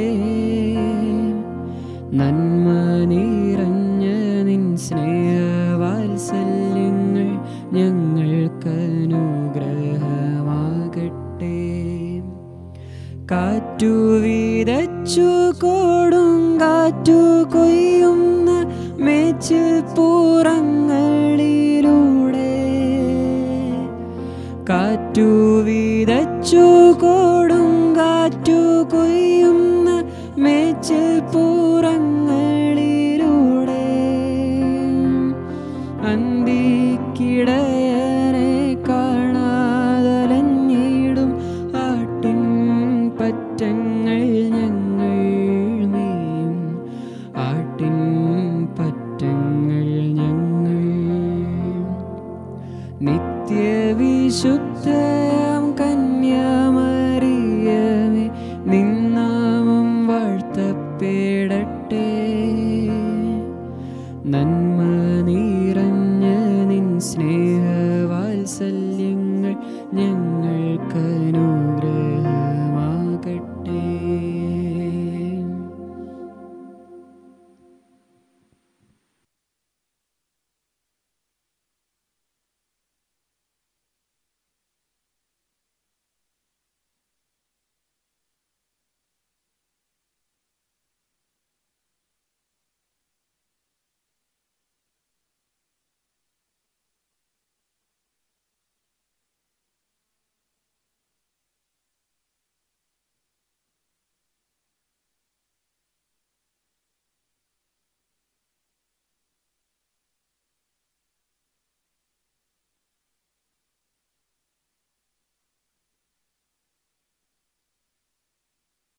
നന്മ നിറഞ്ഞ നിൻ സ്നേഹവാത്സല്യങ്ങൾ ഞങ്ങൾക്കനുഗ്രഹമാകട്ടെ. കാറ്റു വിതച്ചു കൊടുങ്കാറ്റു കൊയ്യുന്ന മേച്ചിൽ പൂറങ്ങളിലൂടെ കാറ്റു വിതച്ചു കൊടുങ്കാറ്റു കൊയ്യുന്ന മേച്ചിൽ പോ